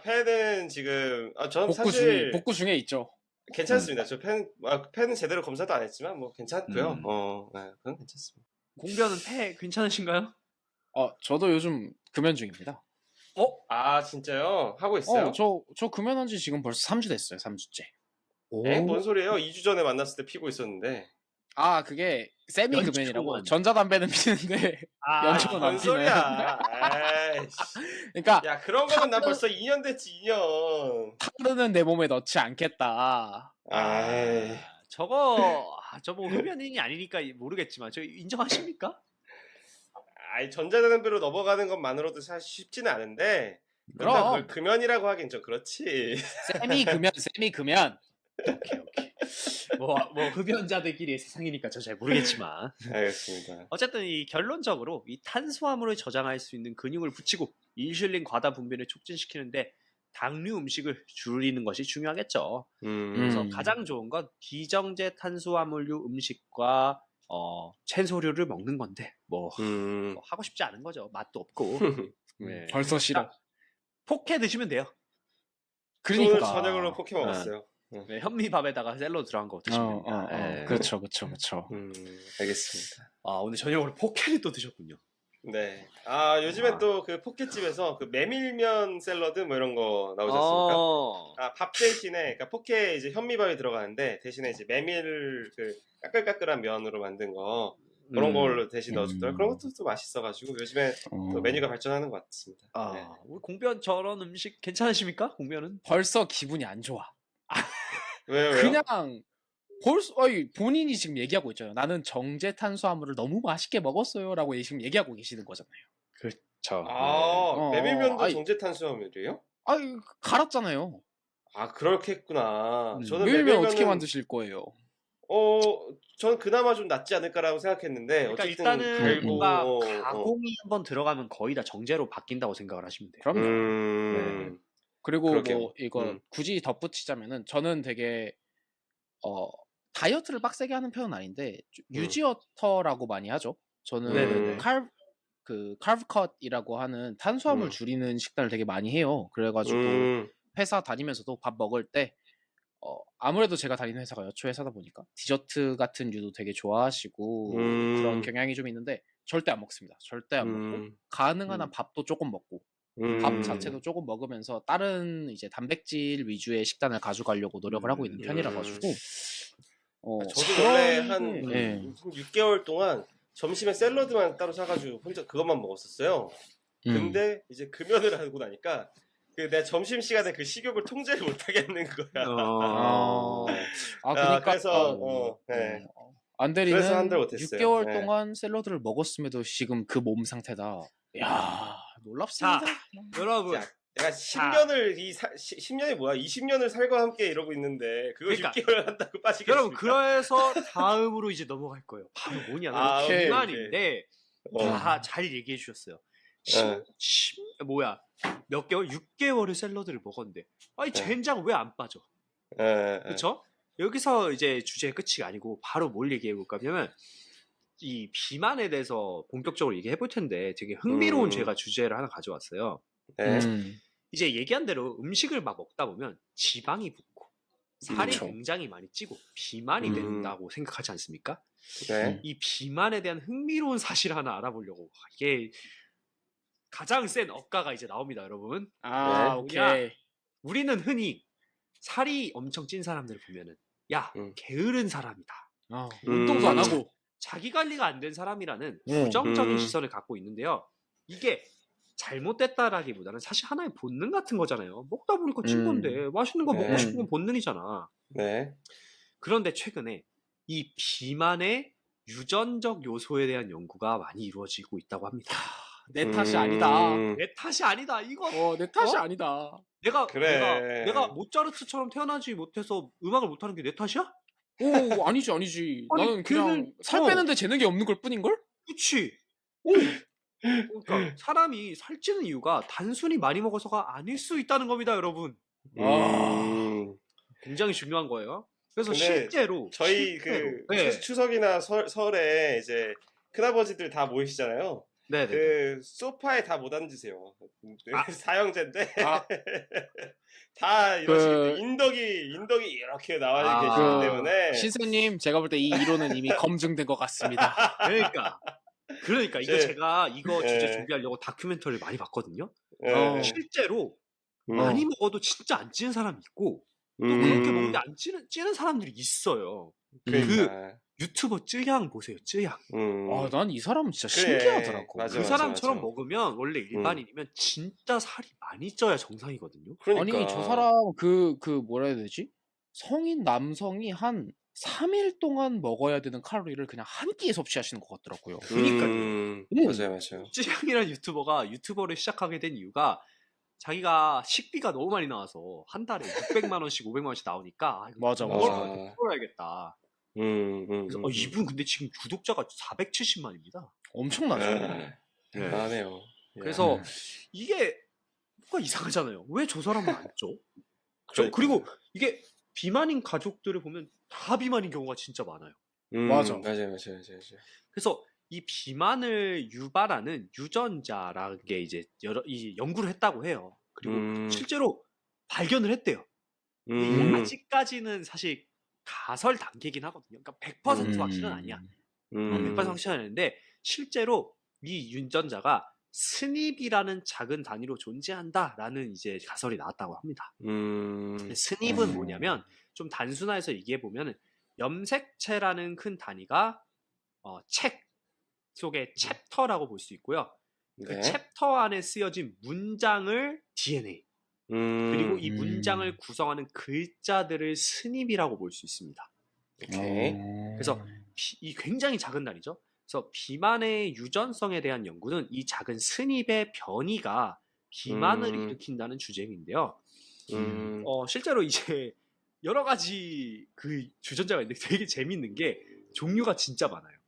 폐는 지금 전 사실 복구 중에 있죠. 괜찮습니다. 저 폐는 제대로 검사도 안 했지만 뭐 괜찮고요. 그건 괜찮습니다. 공변은 폐 괜찮으신가요? 저도 요즘 금연 중입니다. 진짜요? 하고 있어요? 저 금연한 지 지금 벌써 3주 됐어요. 3주째. 뭔 소리예요? 2주 전에 만났을 때 피고 있었는데. 그게 세미 금연이라고. 전자담배는 피는데 연초는 안 피네. 소리야. 그러니까 야, 그런 거는 난 벌써 2년 됐지. 2년. 타르는 내 몸에 넣지 않겠다. 저거 흡연인이 아니니까 모르겠지만 저 인정하십니까? 전자담배로 넘어가는 것만으로도 사실 쉽지는 않은데 그걸 금연이라고 하긴 좀 그렇지. 세미 금연. 오케이. 뭐 흡연자들끼리의 세상이니까 저 잘 모르겠지만. 알겠습니다. 어쨌든 이 결론적으로 이 탄수화물을 저장할 수 있는 근육을 붙이고 인슐린 과다 분비를 촉진시키는데 당류 음식을 줄이는 것이 중요하겠죠. 그래서 가장 좋은 건 비정제 탄수화물류 음식과 채소류를 먹는 건데 뭐 하고 싶지 않은 거죠. 맛도 없고. 벌써 싫어. 포케 드시면 돼요. 그러니까 오늘 저녁으로 포케 먹었어요. 현미밥에다가 샐러드 들어간 거 드시면 됩니다. 그렇죠. 알겠습니다. 오늘 저녁으로 포케를 또 드셨군요. 네. 요즘엔 또 그 포케집에서 그 메밀면 샐러드 뭐 이런 거 나오지 않습니까? 밥 대신에, 그러니까 포케에 이제 현미밥이 들어가는데 대신에 이제 메밀 그 까끌까끌한 면으로 만든 거 그런 걸로 대신 넣어주더라고요. 그런 것도 또 맛있어가지고 요즘에 또 메뉴가 발전하는 것 같습니다. 우리 공변 저런 음식 괜찮으십니까? 공변은? 벌써 기분이 안 좋아. 왜요? 그냥 본인이 지금 얘기하고 있잖아요. 나는 정제 탄수화물을 너무 맛있게 먹었어요라고 지금 얘기하고 계시는 거잖아요. 그렇죠. 메밀면도 정제 탄수화물이에요? 갈았잖아요. 그렇게 했구나. 저는 메밀면 어떻게 만드실 거예요? 전 그나마 좀 낫지 않을까라고 생각했는데 그러니까 어쨌든 일단은 뭔가 가공이 한번 들어가면 거의 다 정제로 바뀐다고 생각을 하시면 돼요. 그럼요. 그리고 그렇게요. 뭐 이거 굳이 덧붙이자면은 저는 되게 다이어트를 빡세게 하는 편은 아닌데 유지어터라고 많이 하죠. 저는 그 카브컷이라고 하는 탄수화물 줄이는 식단을 되게 많이 해요. 그래가지고 회사 다니면서도 밥 먹을 때 아무래도 제가 다니는 회사가 여초 회사다 보니까 디저트 같은 류도 되게 좋아하시고 그런 경향이 좀 있는데 절대 안 먹습니다. 절대 안 먹고 가능한 한 밥도 조금 먹고 밥 자체도 조금 먹으면서 다른 이제 단백질 위주의 식단을 가져가려고 노력을 하고 있는 편이라 가지고 저도 원래 한 네. 6개월 동안 점심에 샐러드만 따로 사가지고 혼자 그것만 먹었었어요. 근데 이제 금연을 하고 나니까 내 점심 시간에 그 식욕을 통제를 못 하겠는 거야. 그러니까 그래서 네. 안대리는 그래서 한 달 못했어요. 6개월 네. 동안 샐러드를 먹었음에도 지금 그 몸 상태다. 야, 놀랍습니다. 자, 여러분. 내가 10년을 10년이 뭐야? 20년을 살과 함께 이러고 있는데 그걸 그러니까, 6개월 한다고 빠지겠습니까? 여러분 그래서 다음으로 이제 넘어갈 거예요. 바로 뭐냐? 비만인데 다 잘 얘기해 주셨어요. 몇 개월? 6개월을 샐러드를 먹었는데 아니 젠장 왜 안 빠져? 그렇죠? 여기서 이제 주제의 끝이 아니고 바로 뭘 얘기해 볼까 하면 이 비만에 대해서 본격적으로 얘기해 볼 텐데 되게 흥미로운 제가 주제를 하나 가져왔어요. 이제 얘기한 대로 음식을 막 먹다 보면 지방이 붙고 살이 굉장히 많이 찌고 비만이 된다고 생각하지 않습니까? 이 비만에 대한 흥미로운 사실을 하나 알아보려고 이게 가장 센 억가가 이제 나옵니다, 여러분. 오케이. 우리는 흔히 살이 엄청 찐 사람들을 보면은 게으른 사람이다. 운동도 안 하고 자기 관리가 안 된 사람이라는 부정적인 시선을 갖고 있는데요. 이게 잘못됐다라기보다는 사실 하나의 본능 같은 거잖아요. 먹다 보니까 찐 건데 맛있는 거 먹고 싶은 건 본능이잖아. 그런데 최근에 이 비만의 유전적 요소에 대한 연구가 많이 이루어지고 있다고 합니다. 내 탓이 아니다. 내 탓이 아니다. 이거 내 탓이 아니다. 내가 모차르트처럼 태어나지 못해서 음악을 못하는 게 내 탓이야? 아니지. 아니, 나는 그냥 살 빼는데 재능이 없는 걸 뿐인걸? 그치. 그러니까 사람이 살찌는 이유가 단순히 많이 먹어서가 아닐 수 있다는 겁니다, 여러분. 굉장히 중요한 거예요. 그래서 실제로 저희 추석이나 설에 이제 큰아버지들 다 모이시잖아요. 그 소파에 다 못 앉으세요. 사형제인데 다 이러시기 인덕이 이렇게 나와 계시기 때문에 신세님 제가 볼 때 이 이론은 이미 검증된 것 같습니다. 그러니까 이거 제가 이거 주제 준비하려고 다큐멘터리를 많이 봤거든요. 실제로 많이 먹어도 진짜 안 찌는 사람이 있고 또 그렇게 먹는데 안 찌는 사람들이 있어요. 그 유튜버 쯔양 보세요. 쯔양. 난 이 사람은 진짜 신기하더라고. 그 사람처럼 먹으면 원래 일반인이면 진짜 살이 많이 쪄야 정상이거든요. 그러니까. 아니 저 사람 그 뭐라 해야 되지? 성인 남성이 한 3일 동안 먹어야 되는 칼로리를 그냥 한 끼에 섭취하시는 것 같더라고요. 그러니까요. 맞아요. 쯔양이라는 유튜버가 유튜버를 시작하게 된 이유가 자기가 식비가 너무 많이 나와서 한 달에 600만 원씩 500만 원씩 나오니까 맞아. 풀어야겠다. 그래서 이분 근데 지금 구독자가 470만입니다. 엄청나죠. 나네요. 그래서 이게 뭔가 이상하잖아요. 왜 저 사람은 안 쪄? 그리고 이게 비만인 가족들을 보면 다 비만인 경우가 진짜 많아요. 맞아요. 그래서 이 비만을 유발하는 유전자라는 게 이제 이 연구를 했다고 해요. 그리고 실제로 발견을 했대요. 아직까지는 사실 가설 단계긴 하거든요. 그러니까 100% 확실은 아니야. 100% 확실은 아닌데 실제로 이 유전자가 스닙이라는 작은 단위로 존재한다라는 이제 가설이 나왔다고 합니다. 스닙은 뭐냐면 좀 단순화해서 얘기해 보면 염색체라는 큰 단위가 책 속의 챕터라고 볼 수 있고요. 그 챕터 안에 쓰여진 문장을 DNA 그리고 이 문장을 구성하는 글자들을 스닙이라고 볼 수 있습니다. 그래서 이 굉장히 작은 단위죠. 그래서 비만의 유전성에 대한 연구는 이 작은 스닙의 변이가 비만을 일으킨다는 주제인데요. 실제로 이제 여러 가지 그 유전자가 있는데 되게 재밌는 게 종류가 진짜 많아요.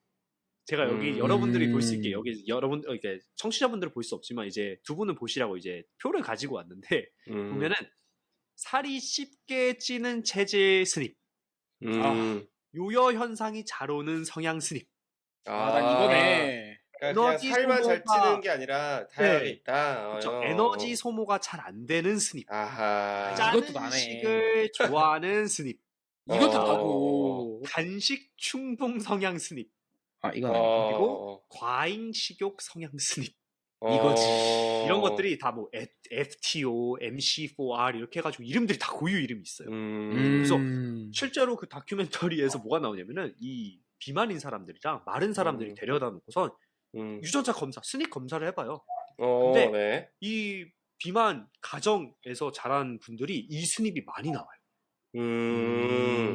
제가 여기 여러분들이 볼 수 있게 여기 이렇게 청취자분들은 볼 수 없지만 이제 두 분은 보시라고 이제 표를 가지고 왔는데 보면은 살이 쉽게 찌는 체질 스닙, 요요 현상이 잘 오는 성향 스닙, 난 이거네. 그러니까 그냥 에너지 살만 잘 소모가 찌는 게 아니라 다양하게 네. 있다. 그렇죠. 에너지 소모가 잘 안 되는 스닙. 아하. 이것도 짜는 나네. 식을 좋아하는 스닙. 이것도 어. 나고. 간식 충동 성향 스닙. 아 이건 아니고. 그리고 과잉 식욕 성향 스닙. 이거지. 이런 것들이 다 뭐 FTO, MC4R 이렇게 해가지고 이름들이 다 고유 이름이 있어요. 그래서 실제로 그 다큐멘터리에서 뭐가 나오냐면은 이 비만인 사람들이랑 마른 사람들이 데려다 놓고선 유전자 검사, 스닉 검사를 해봐요. 근데 네. 이 비만 가정에서 자란 분들이 이 스닙이 많이 나와요.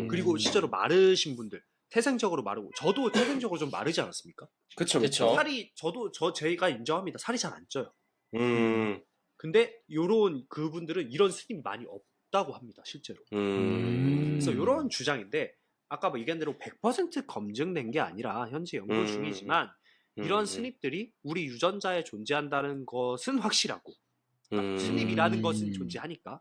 그리고 실제로 마르신 분들, 태생적으로 마르고, 저도 태생적으로 좀 마르지 않았습니까? 그쵸. 살이, 제가 인정합니다. 살이 잘 안 쪄요. 음. 근데 요런 그분들은 이런 스님이 많이 없다고 합니다, 실제로. 그래서 요런 주장인데, 아까 뭐 얘기한 대로 100% 검증된 게 아니라 현재 연구 중이지만, 이런 스닙들이 우리 유전자에 존재한다는 것은 확실하고, 스닙이라는 것은 존재하니까,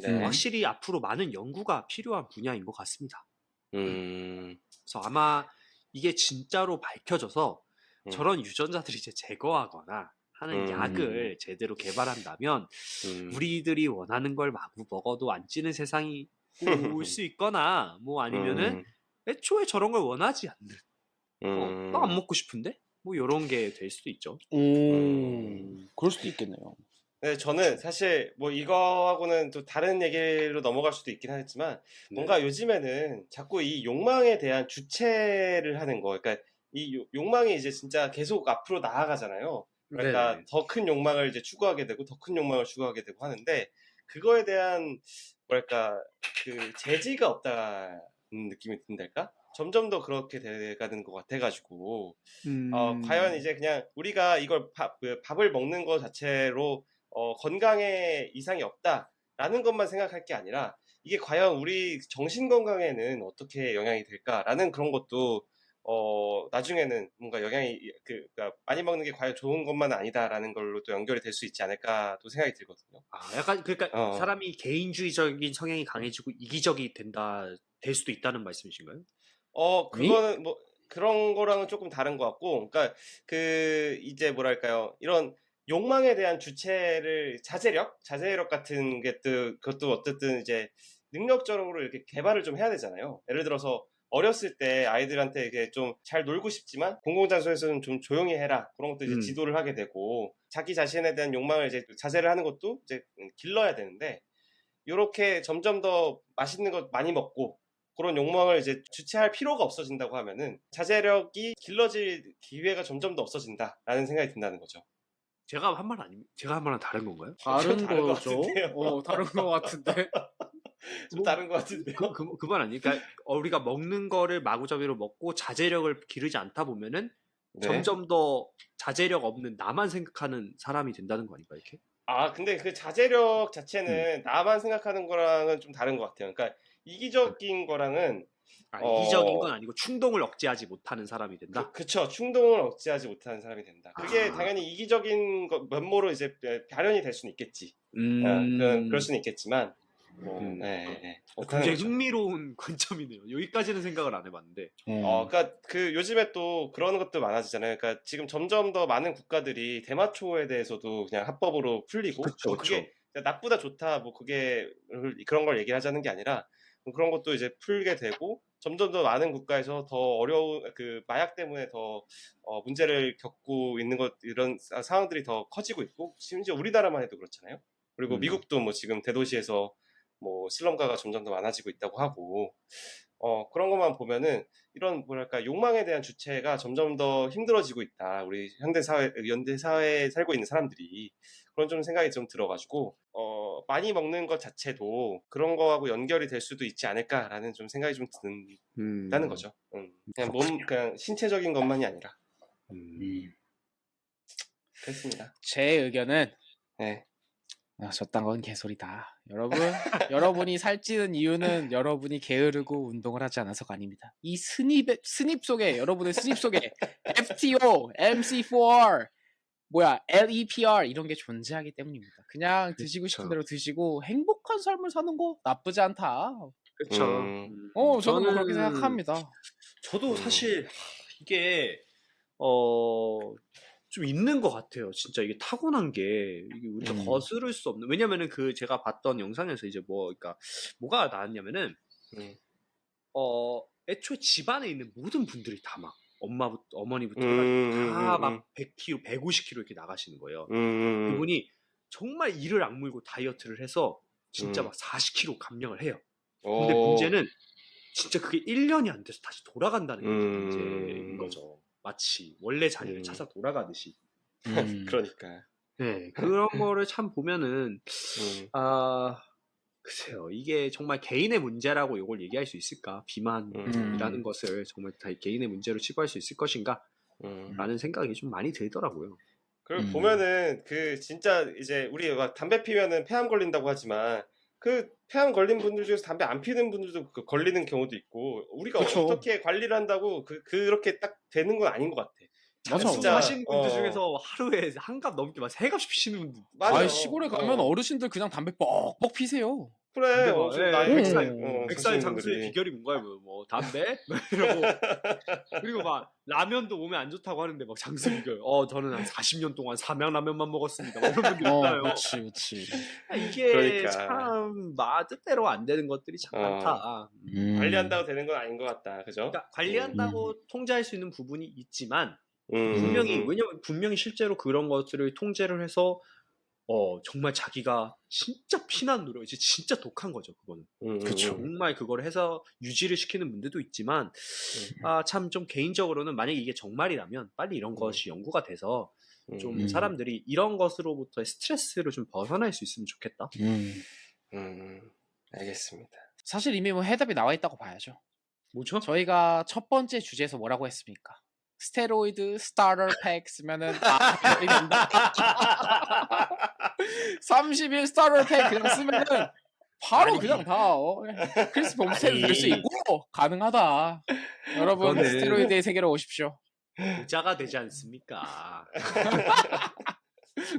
네. 확실히 앞으로 많은 연구가 필요한 분야인 것 같습니다. 그래서 아마 이게 진짜로 밝혀져서 저런 유전자들이 이제 제거하거나 하는 약을 제대로 개발한다면 우리들이 원하는 걸 마구 먹어도 안 찌는 세상이 올 수 있거나 뭐 아니면은 애초에 저런 걸 원하지 않는 나 안 먹고 싶은데? 뭐 이런 게 될 수도 있죠. 그럴 수도 있겠네요. 네, 저는 사실 뭐 이거하고는 또 다른 얘기로 넘어갈 수도 있긴 하겠지만 뭔가 요즘에는 자꾸 이 욕망에 대한 주체를 하는 거, 그러니까 이 욕망이 이제 진짜 계속 앞으로 나아가잖아요. 그러니까 더 큰 욕망을 이제 추구하게 되고 더 큰 욕망을 추구하게 되고 하는데 그거에 대한 뭐랄까 그 제지가 없다는 느낌이 든달까? 점점 더 그렇게 돼가는 것 같아가지고 과연 이제 그냥 우리가 이걸 밥을 먹는 것 자체로 건강에 이상이 없다라는 것만 생각할 게 아니라 이게 과연 우리 정신 건강에는 어떻게 영향이 될까라는 그런 것도 나중에는 뭔가 영향이 그러니까 많이 먹는 게 과연 좋은 것만 아니다라는 걸로 또 연결이 될 수 있지 않을까 또 생각이 들거든요. 약간 그러니까 사람이 개인주의적인 성향이 강해지고 이기적이 될 수도 있다는 말씀이신가요? 그거는 뭐 그런 거랑은 조금 다른 것 같고, 그러니까 이제 뭐랄까요, 이런 욕망에 대한 자제력 같은 게 그것도 어쨌든 이제 능력적으로 이렇게 개발을 좀 해야 되잖아요. 예를 들어서 어렸을 때 아이들한테 이게 좀 잘 놀고 싶지만 공공장소에서는 좀 조용히 해라 그런 것도 이제 지도를 하게 되고 자기 자신에 대한 욕망을 이제 자제를 하는 것도 이제 길러야 되는데 이렇게 점점 더 맛있는 것 많이 먹고 그런 욕망을 이제 주체할 필요가 없어진다고 하면은 자제력이 길러질 기회가 점점 더 없어진다라는 생각이 든다는 거죠. 제가 한 말 아닙니까? 제가 한 말은 다른 건가요? 다른 다른 것 거죠. 같은데요. 다른 거 같은데. 좀 다른 것 같은데요. 그 말 아니니까 우리가 먹는 거를 마구잡이로 먹고 자제력을 기르지 않다 보면은 점점 더 자제력 없는 나만 생각하는 사람이 된다는 거 아닌가 이렇게? 근데 그 자제력 자체는 나만 생각하는 거랑은 좀 다른 것 같아요. 그러니까 이기적인 거랑은 이기적인 건 아니고 충동을 억제하지 못하는 사람이 된다. 그쵸. 충동을 억제하지 못하는 사람이 된다. 그게 당연히 이기적인 면모로 이제 발현이 될 수는 있겠지. 그럴 수는 있겠지만. 굉장히 흥미로운 관점이네요. 여기까지는 생각을 안 해봤는데. 그러니까 요즘에 또 그런 것도 많아지잖아요. 그러니까 지금 점점 더 많은 국가들이 대마초에 대해서도 그냥 합법으로 풀리고, 그게 나쁘다 좋다 뭐 그런 걸 얘기를 하자는 게 아니라 그런 것도 이제 풀게 되고 점점 더 많은 국가에서 더 어려운 마약 때문에 더 문제를 겪고 있는 이런 상황들이 더 커지고 있고 심지어 우리나라만 해도 그렇잖아요. 그리고 미국도 뭐 지금 대도시에서 뭐 실험가가 점점 더 많아지고 있다고 하고 그런 것만 보면은 이런 뭐랄까 욕망에 대한 주체가 점점 더 힘들어지고 있다. 우리 현대 사회에 살고 있는 사람들이 그런 좀 생각이 좀 들어가지고 많이 먹는 것 자체도 그런 거하고 연결이 될 수도 있지 않을까라는 좀 생각이 좀 든다는 거죠. 그냥 신체적인 것만이 아니라. 그렇습니다. 제 의견은 네. 저딴 건 개소리다. 여러분이 살찌는 이유는 여러분이 게으르고 운동을 하지 않아서가 아닙니다. 이 여러분의 스닙 속에 FTO, MC4R, LEPR 이런 게 존재하기 때문입니다. 그냥 드시고 싶은 대로 드시고 행복한 삶을 사는 거 나쁘지 않다. 그렇죠. 저는 뭐 그렇게 생각합니다. 저도 사실 이게 좀 있는 것 같아요. 진짜 이게 타고난 게 이게 우리가 거스를 수 없는. 왜냐면은 그 제가 봤던 영상에서 이제 그러니까 뭐가 나왔냐면은 애초에 집안에 있는 모든 분들이 다 막 어머니부터 해가지고 다 막 100kg, 150kg 이렇게 나가시는 거예요. 그분이 정말 이를 악물고 다이어트를 해서 진짜 막 40kg 감량을 해요. 근데 문제는 진짜 그게 1년이 안 돼서 다시 돌아간다는 게 문제인 거죠. 마치 원래 자리를 찾아 돌아가듯이. 그러니까. 네, 그런 거를 참 보면은 글쎄요, 이게 정말 개인의 문제라고 이걸 얘기할 수 있을까? 비만이라는 것을 정말 다 개인의 문제로 치부할 수 있을 것인가? 라는 생각이 좀 많이 들더라고요. 그리고 보면은 그 진짜 이제 우리 막 담배 피면은 폐암 걸린다고 하지만 그 폐암 걸린 분들 중에서 담배 안 피는 분들도 그 걸리는 경우도 있고 우리가 그쵸. 어떻게 관리를 한다고 그렇게 딱 되는 건 아닌 것 같아. 맞아. 장수 하시는 분들 중에서 하루에 한 갑 넘게 막 세 갑씩 피시는 분들. 맞아. 아, 시골에 가면 어르신들 그냥 담배 뻑뻑 피세요. 그래. 근데 뭐, 엄청 나이 백살 장수의 비결이 뭔가요? 뭐 담배? 이러고 그리고 막 라면도 몸에 안 좋다고 하는데 막 장수 비결. 저는 한 40년 동안 삼양라면만 먹었습니다. 뭐 이런 분들 있잖아요. 그렇지. 이게 그러니까. 참 뜻대로 안 되는 것들이 참 많다. 관리한다고 되는 건 아닌 것 같다. 그죠? 그러니까 관리한다고 통제할 수 있는 부분이 있지만 왜냐면 분명히 실제로 그런 것들을 통제를 해서 정말 자기가 진짜 피난 노력, 이제 진짜 독한 거죠, 그거는. 그쵸. 정말 그걸 해서 유지를 시키는 분들도 있지만, 참 좀 개인적으로는 만약에 이게 정말이라면 빨리 이런 것이 연구가 돼서 좀 사람들이 이런 것으로부터의 스트레스를 좀 벗어날 수 있으면 좋겠다. 알겠습니다. 사실 이미 뭐 해답이 나와 있다고 봐야죠. 뭐죠? 저희가 첫 번째 주제에서 뭐라고 했습니까? 스테로이드 스타터 팩 쓰면은 다 해결이 된다. 30일 스타터 팩 그냥 쓰면은 바로 아니. 그냥 다 크리스 범스테드 될 수 아니. 있고 가능하다. 여러분 그거는- 스테로이드의 세계로 오십시오. 부자가 되지 않습니까?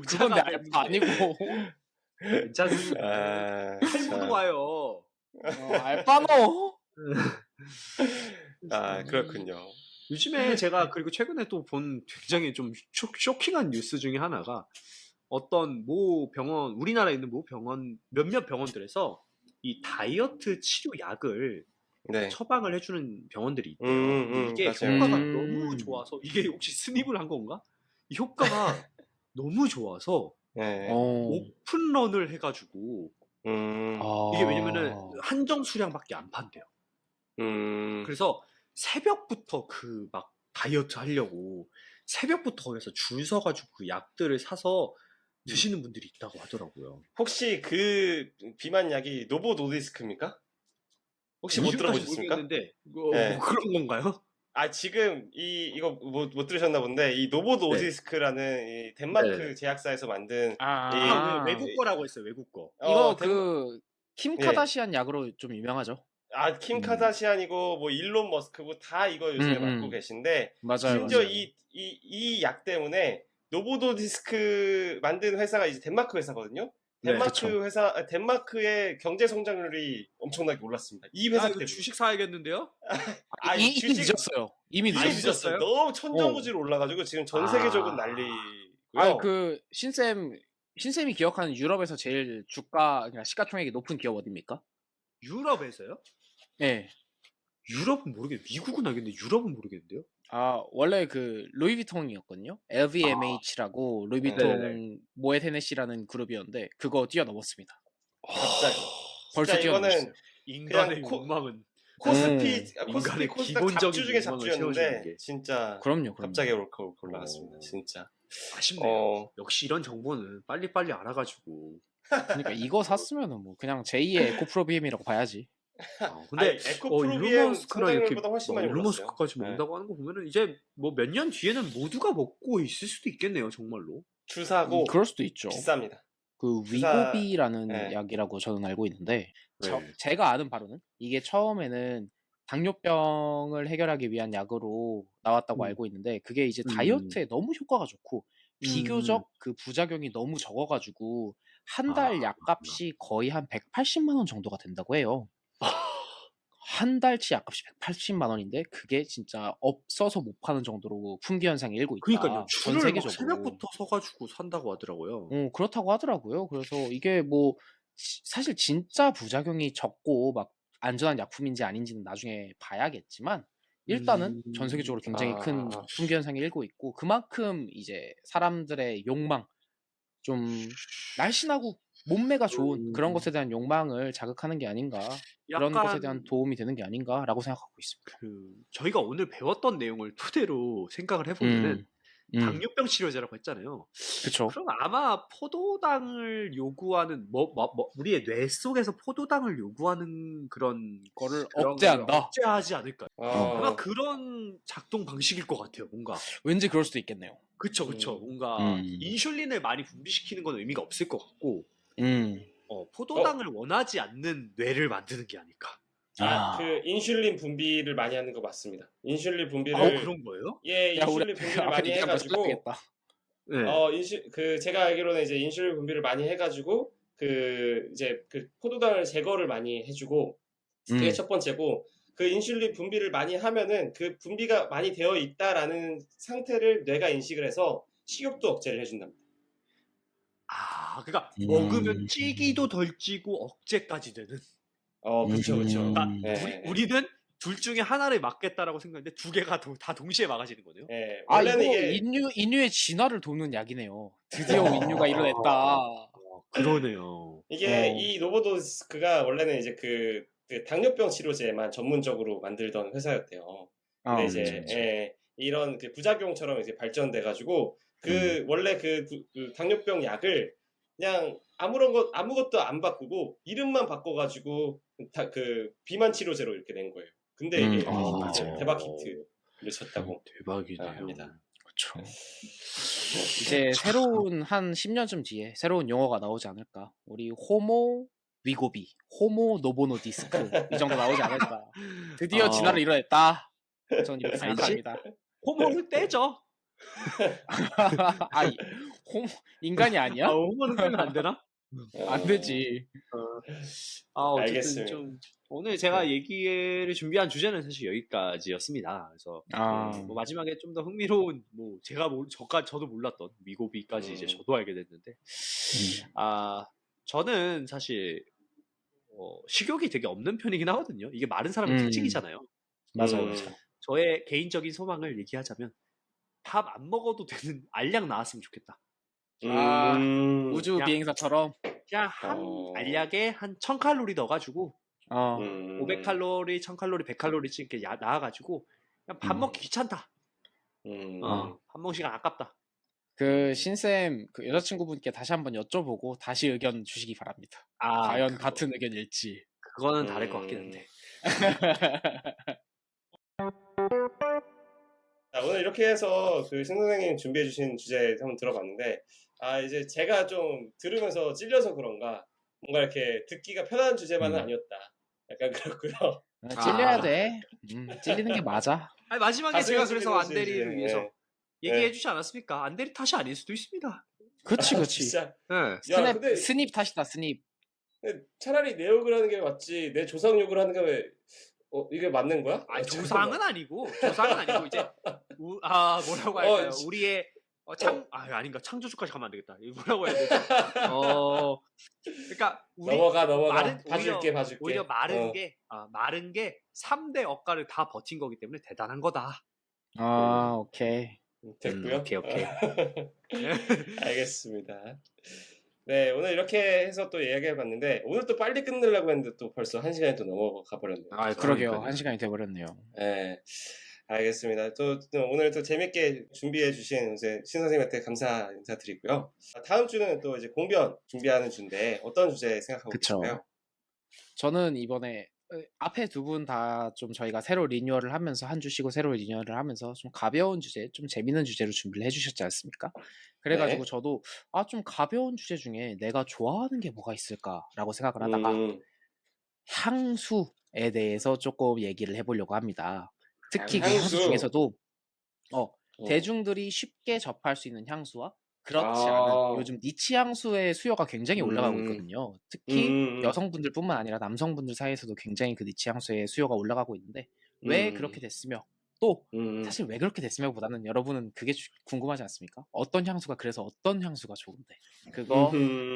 그건 내 알바 아니고 괜찮습니다. 탈모도 와요. 알바노. 그렇군요. 요즘에 제가 그리고 최근에 또 본 굉장히 좀 쇼킹한 뉴스 중에 하나가 어떤 모 병원, 우리나라에 있는 모 병원, 몇몇 병원들에서 이 다이어트 치료 약을 네. 처방을 해주는 병원들이 있대요. 근데 이게 맞아요. 효과가 너무 좋아서, 이게 혹시 스닙을 한 건가? 이 효과가 너무 좋아서 네. 오픈런을 해가지고 이게 왜냐면은 한정 수량밖에 안 판대요. 그래서 새벽부터 그 막 다이어트 하려고 새벽부터 거기서 줄 서가지고 그 약들을 사서 드시는 분들이 있다고 하더라고요. 혹시 그 비만 약이 노보 노디스크입니까? 혹시 못 들어보셨습니까? 모르겠는데 네. 뭐 그런 건가요? 지금 이거 못 들으셨나 본데 이 노보 노디스크라는 이 덴마크 네. 제약사에서 만든 외국 거라고 했어요. 외국 거. 이거 킴 예. 카다시안 약으로 좀 유명하죠. 킴 카다시안이고 뭐 일론 머스크고 다 이거 요즘에 맡고 계신데 맞아요. 심지어 이 약 때문에 노보노디스크 만든 회사가 이제 덴마크 회사거든요. 덴마크의 경제 성장률이 엄청나게 올랐습니다. 이 회사 때문에. 주식 사야겠는데요? 이미 늦었어요. 이미 늦었어요. 너무 천정부지로 올라가지고 지금 전 세계적으로 난리고요. 그 신쌤이 기억하는 유럽에서 제일 그러니까 시가총액이 높은 기업 어디입니까? 유럽에서요? 네. 유럽은 모르겠는데 미국은 알겠는데 유럽은 모르겠는데요? 원래 그 루이비통이었거든요. LVMH라고 루이비통 모에 테네시라는 그룹이었는데 그거 뛰어넘었습니다. 갑자기. 벌써 뛰어넘었어요. 인간의 욕망은 코스피 기본적인 잡주 중에 욕망을 잡주였는데 채워주는 게. 진짜 그럼요. 갑자기 올라갔습니다. 진짜. 아쉽네요. 역시 이런 정보는 빨리빨리 알아가지고. 그러니까 이거 샀으면은 뭐 그냥 제2의 에코프로비엠이라고 봐야지. 근데 에코프로비엠 성장률보다 훨씬 많이 일론 올랐어요. 머스크까지 먹는다고 하는 거 보면은 이제 뭐 몇 년 뒤에는 모두가 먹고 있을 수도 있겠네요, 정말로. 주사고 그럴 수도 있죠. 비쌉니다. 그 위고비라는 약이라고 저는 알고 있는데 제가 아는 바로는 이게 처음에는 당뇨병을 해결하기 위한 약으로 나왔다고 알고 있는데 그게 이제 다이어트에 너무 효과가 좋고 비교적 그 부작용이 너무 적어가지고 한 달 약값이 거의 한 180만 원 정도가 된다고 해요. 한 달치 약값이 180만 원인데 그게 진짜 없어서 못 파는 정도로 품귀 현상이 일고 그러니까요. 있다. 전 줄을 막 세계적으로. 새벽부터 서가지고 산다고 하더라고요. 그렇다고 하더라고요. 그래서 이게 뭐 사실 진짜 부작용이 적고 막 안전한 약품인지 아닌지는 나중에 봐야겠지만 일단은 전 세계적으로 굉장히 큰 아, 품귀 현상이 일고 있고 그만큼 이제 사람들의 욕망 좀 날씬하고 몸매가 좋은 그런 것에 대한 욕망을 자극하는 게 아닌가 그런 것에 대한 약간 도움이 되는 게 아닌가라고 생각하고 있습니다. 저희가 오늘 배웠던 내용을 토대로 생각을 해보면은 음, 당뇨병 치료제라고 했잖아요. 그쵸. 그럼 아마 포도당을 요구하는 우리의 뇌 속에서 포도당을 요구하는 그런 거를 그런 거를 억제한다. 억제하지 않을까요? 아마 어, 그런 작동 방식일 것 같아요. 뭔가 왠지 그럴 수도 있겠네요. 그쵸. 뭔가 음, 인슐린을 많이 분비시키는 건 의미가 없을 것 같고 음, 어, 포도당을 원하지 않는 뇌를 만드는 게 아닐까. 그 인슐린 분비를 많이 하는 거 맞습니다. 인슐린 아우 분비를 그런 거예요? 예, 야, 우리 인슐린 분비를 앞에 많이 얘기한 거 해가지고 써야겠다. 네. 그 제가 알기로는 이제 인슐린 분비를 많이 해가지고 이제 그 포도당을 제거를 많이 해주고 그게 첫 번째고 그 인슐린 분비를 많이 하면은 그 분비가 많이 되어 있다라는 상태를 뇌가 인식을 해서 식욕도 억제를 해준답니다. 그러니까 먹으면 음, 찌기도 덜 찌고 억제까지 되는. 그쵸, 그쵸. 그러니까 음. 예, 예, 우리는 둘 중에 하나를 막겠다라고 생각했는데 두 개가 다 동시에 막아지는 거네요. 예. 아, 원래는 이거 이게 인류의 진화를 돕는 약이네요. 드디어 인류가 이뤄냈다. 그러네요. 이 노보도스크가 원래는 이제 그 당뇨병 치료제만 전문적으로 만들던 회사였대요. 근데 그쵸, 이제 그쵸. 이런 그 부작용처럼 이제 발전돼가지고 음. 원래 그 당뇨병 약을 그냥 아무것도 안 바꾸고 이름만 바꿔가지고 그 비만 치료제로 이렇게 낸 거예요. 근데 이게 맞아요. 대박 히트를 쳤다고 대박이네요. 합니다. 그쵸. 이제 새로운 한 10년쯤 뒤에 새로운 용어가 나오지 않을까. 우리 호모 위고비, 호모 노보노 디스크 이 정도 나오지 않을까. 드디어 진화를 이뤄냈다. 저는 이렇게 아니지? 생각합니다. 호모를 떼죠. 아, 인간이 아니야? 호모는 떼면 안 되나? 안 되지. 어쨌든 알겠습니다. 좀 오늘 제가 얘기를 준비한 주제는 사실 여기까지였습니다. 그래서 뭐 마지막에 좀 더 흥미로운 뭐 저도 몰랐던 미고비까지 이제 저도 알게 됐는데 저는 사실 식욕이 되게 없는 편이긴 하거든요. 이게 마른 사람의 특징이잖아요. 맞아요, 음, 맞아요. 저의 개인적인 소망을 얘기하자면 밥 안 먹어도 되는 알약 나왔으면 좋겠다. 우주 그냥 비행사처럼. 그냥 한 알약에 한 1000칼로리 넣어가지고 500칼로리, 1000칼로리, 100칼로리씩 이렇게 나와가지고 그냥 밥 먹기 귀찮다. 밥 먹을 시간 아깝다. 그 신쌤 그 여자친구분께 다시 한번 여쭤보고 다시 의견 주시기 바랍니다. 과연 같은 의견일지. 그거는 다를 것 같긴 한데. 자, 오늘 이렇게 해서 그 신 선생님 준비해 주신 주제 한번 들어봤는데 이제 제가 좀 들으면서 찔려서 그런가 뭔가 이렇게 듣기가 편한 주제만은 아니었다. 약간 그렇고요. 찔려야 돼. 찔리는 게 맞아. 아니, 마지막에 제가 그래서 안대리를 위해서 예. 얘기해 주지 않았습니까? 안대리 탓이 아닐 수도 있습니다. 그치. 진짜. 네. 야, 근데 스닙 탓이다, 스닙. 차라리 내 욕을 하는 게 맞지. 내 조상 욕을 하는 게 왜 이게 맞는 거야? 조상은 아니고 이제 뭐라고 할까요? 우리의 아닌가 창조주까지 가면 안 되겠다. 이거 뭐라고 해야 되지? 그러니까 넘어가. 봐줄게. 오히려 마른 게 3대 억가를 다 버틴 거기 때문에 대단한 거다. 오케이. 됐고요. 오케이. 알겠습니다. 네, 오늘 이렇게 해서 또 이야기해봤는데 오늘 또 빨리 끝내려고 했는데 또 벌써 1시간이 또 넘어가 버렸네요. 그러게요. 1시간이 돼버렸네요. 네, 알겠습니다. 또 오늘 또 재밌게 준비해주신 신 선생님한테 감사 인사드리고요. 다음 주는 또 이제 공변 준비하는 주인데 어떤 주제 생각하고 계신가요? 저는 이번에 앞에 두 분 다 좀 저희가 새로 리뉴얼을 하면서 한 주 쉬고 새로 리뉴얼을 하면서 좀 가벼운 주제, 좀 재밌는 주제로 준비를 해주셨지 않습니까? 그래가지고 저도 좀 가벼운 주제 중에 내가 좋아하는 게 뭐가 있을까라고 생각을 하다가 향수에 대해서 조금 얘기를 해보려고 합니다. 특히 그 향수 중에서도 대중들이 쉽게 접할 수 있는 향수와 그렇지 않은 요즘 니치 향수의 수요가 굉장히 올라가고 음. 있거든요. 특히 음. 여성분들뿐만 아니라 남성분들 사이에서도 굉장히 그 니치 향수의 수요가 올라가고 있는데 왜 그렇게 됐으며 또 사실 왜 그렇게 됐으며보다는 여러분은 그게 궁금하지 않습니까? 어떤 향수가 그래서 어떤 향수가 좋은데 그거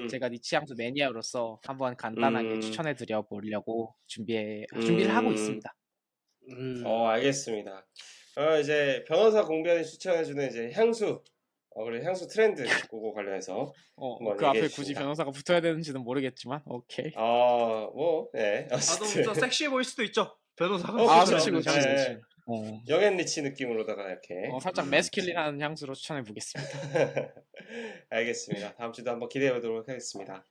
제가 니치 향수 매니아로서 한번 간단하게 추천해 드려 보려고 준비를 하고 있습니다. 알겠습니다. 이제 변호사 공변이 추천해주는 이제 향수, 그리고 향수 트렌드 그거 관련해서 한번 그 앞에 얘기해 굳이 주십니다. 변호사가 붙어야 되는지는 모르겠지만 오케이. 네. 어쨌든. 더 섹시해 보일 수도 있죠. 변호사가. 그렇죠. 그렇지. 네. 영앤 리치 느낌으로다가 이렇게. 살짝 매스큘린한 향수로 추천해 보겠습니다. 알겠습니다. 다음 주도 한번 기대해 보도록 하겠습니다.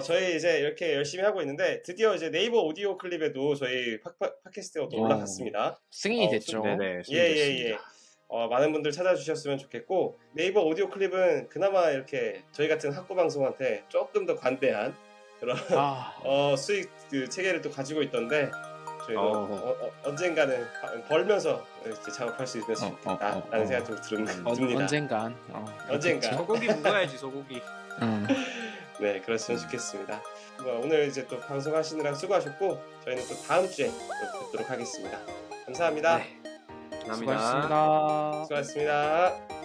저희 이제 이렇게 열심히 하고 있는데 드디어 이제 네이버 오디오 클립에도 저희 팟캐스트가 또 올라갔습니다. 승인이 됐죠. 네네. 예. 많은 분들 찾아주셨으면 좋겠고 네이버 오디오 클립은 그나마 이렇게 저희 같은 학구 방송한테 조금 더 관대한 그런 수익 그 체계를 또 가지고 있던데 저희도 언젠가는 벌면서 이렇게 작업할 수 있으면 좋겠다라는 생각이 좀 듭니다. 언젠간. 소고기 먹어야지 소고기. 네, 그랬으면 좋겠습니다. 오늘 이제 또 방송하시느라 수고하셨고 저희는 또 다음 주에 또 뵙도록 하겠습니다. 감사합니다. 네. 감사합니다. 수고하셨습니다. 수고하셨습니다.